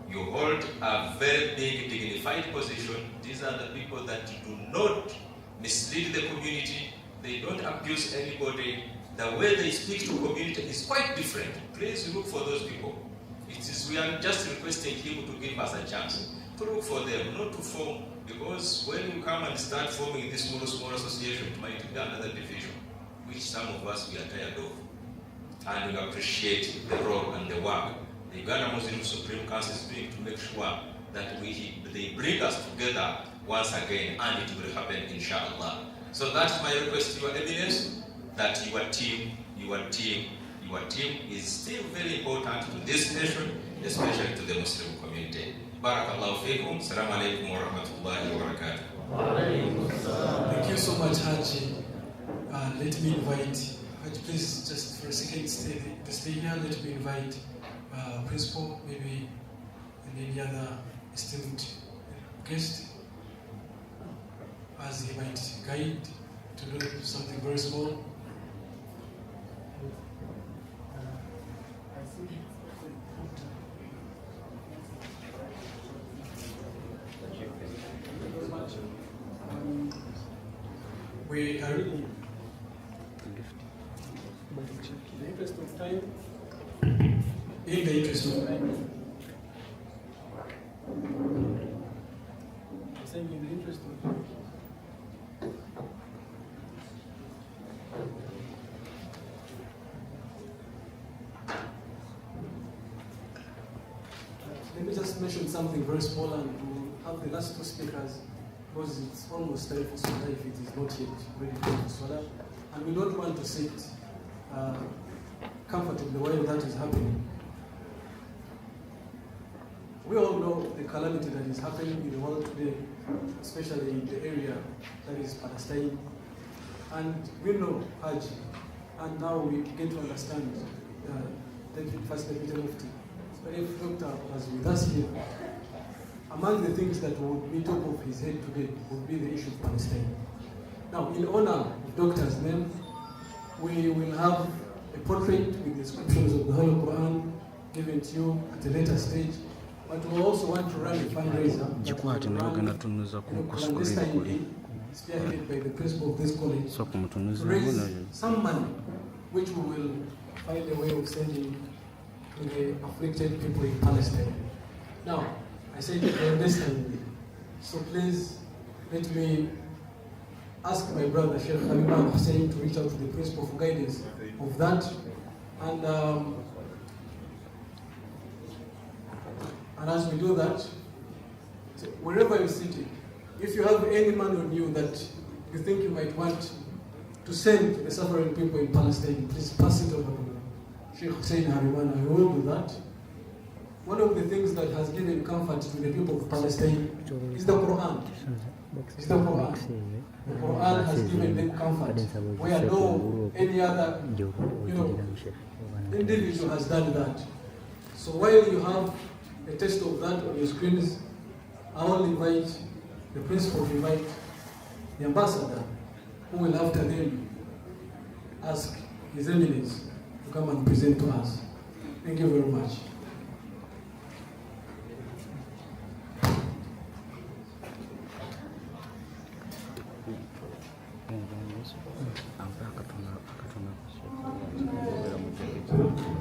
You hold a very big, dignified position. These are the people that do not mislead the community. They don't abuse anybody. The way they speak to community is quite different. Please look for those people. We are just requesting him to give us a chance to look for them, not to form, because when you come and start forming this small association, it might be another division, which some of us we are tired of. And we appreciate the role and the work the Uganda Muslim Supreme Council is doing to make sure that they bring us together once again, and it will happen, inshallah. So that's my request to your evidence, that your team is still very important to this nation, especially to the Muslim community. Barakallahu feekum. Assalamu alaikum wa rahmatullahi wa barakatuh. Thank you so much, Haji. Let me invite, Haji, please just for a second stay here. Let me invite Principal, maybe, and any other esteemed guest, as he might guide to do something very small. We are in the interest of time. In the interest of time. I'm saying in the interest of time. Let me just mention something very small, and we'll have the last two speakers, because it's almost time for Salah if it is not yet ready for Salah. And we don't want to sit comfortably while that is happening. We all know the calamity that is happening in the world today, especially in the area that is Palestine. And we know Hajj, and now we get to understand the First Deputy Mufti. So if Doctor was with us here, among the things that would be top of his head today would be the issue of Palestine. Now, in honor of Doctor's name, we will have a portrait with descriptions of the Holy Quran given to you at a later stage. But we also want to run a fundraiser spearheaded by the principal of this college to raise some money, which we will find a way of sending to the afflicted people in Palestine. Now, I said clandestinely, so please let me ask my brother Sheikh Habiban Hussein to reach out to the principal for guidance of that. And as we do that, wherever you're sitting, if you have any money on you that you think you might want to send to the suffering people in Palestine, please pass it over to Sheikh Hussein Habiban, and we will do that. One of the things that has given comfort to the people of Palestine is the Quran. The Quran has given them comfort, where no any other individual has done that. So while you have a taste of that on your screens, I will invite the principal to invite the ambassador, who will after them ask His Eminence to come and present to us. Thank you very much. Thank you.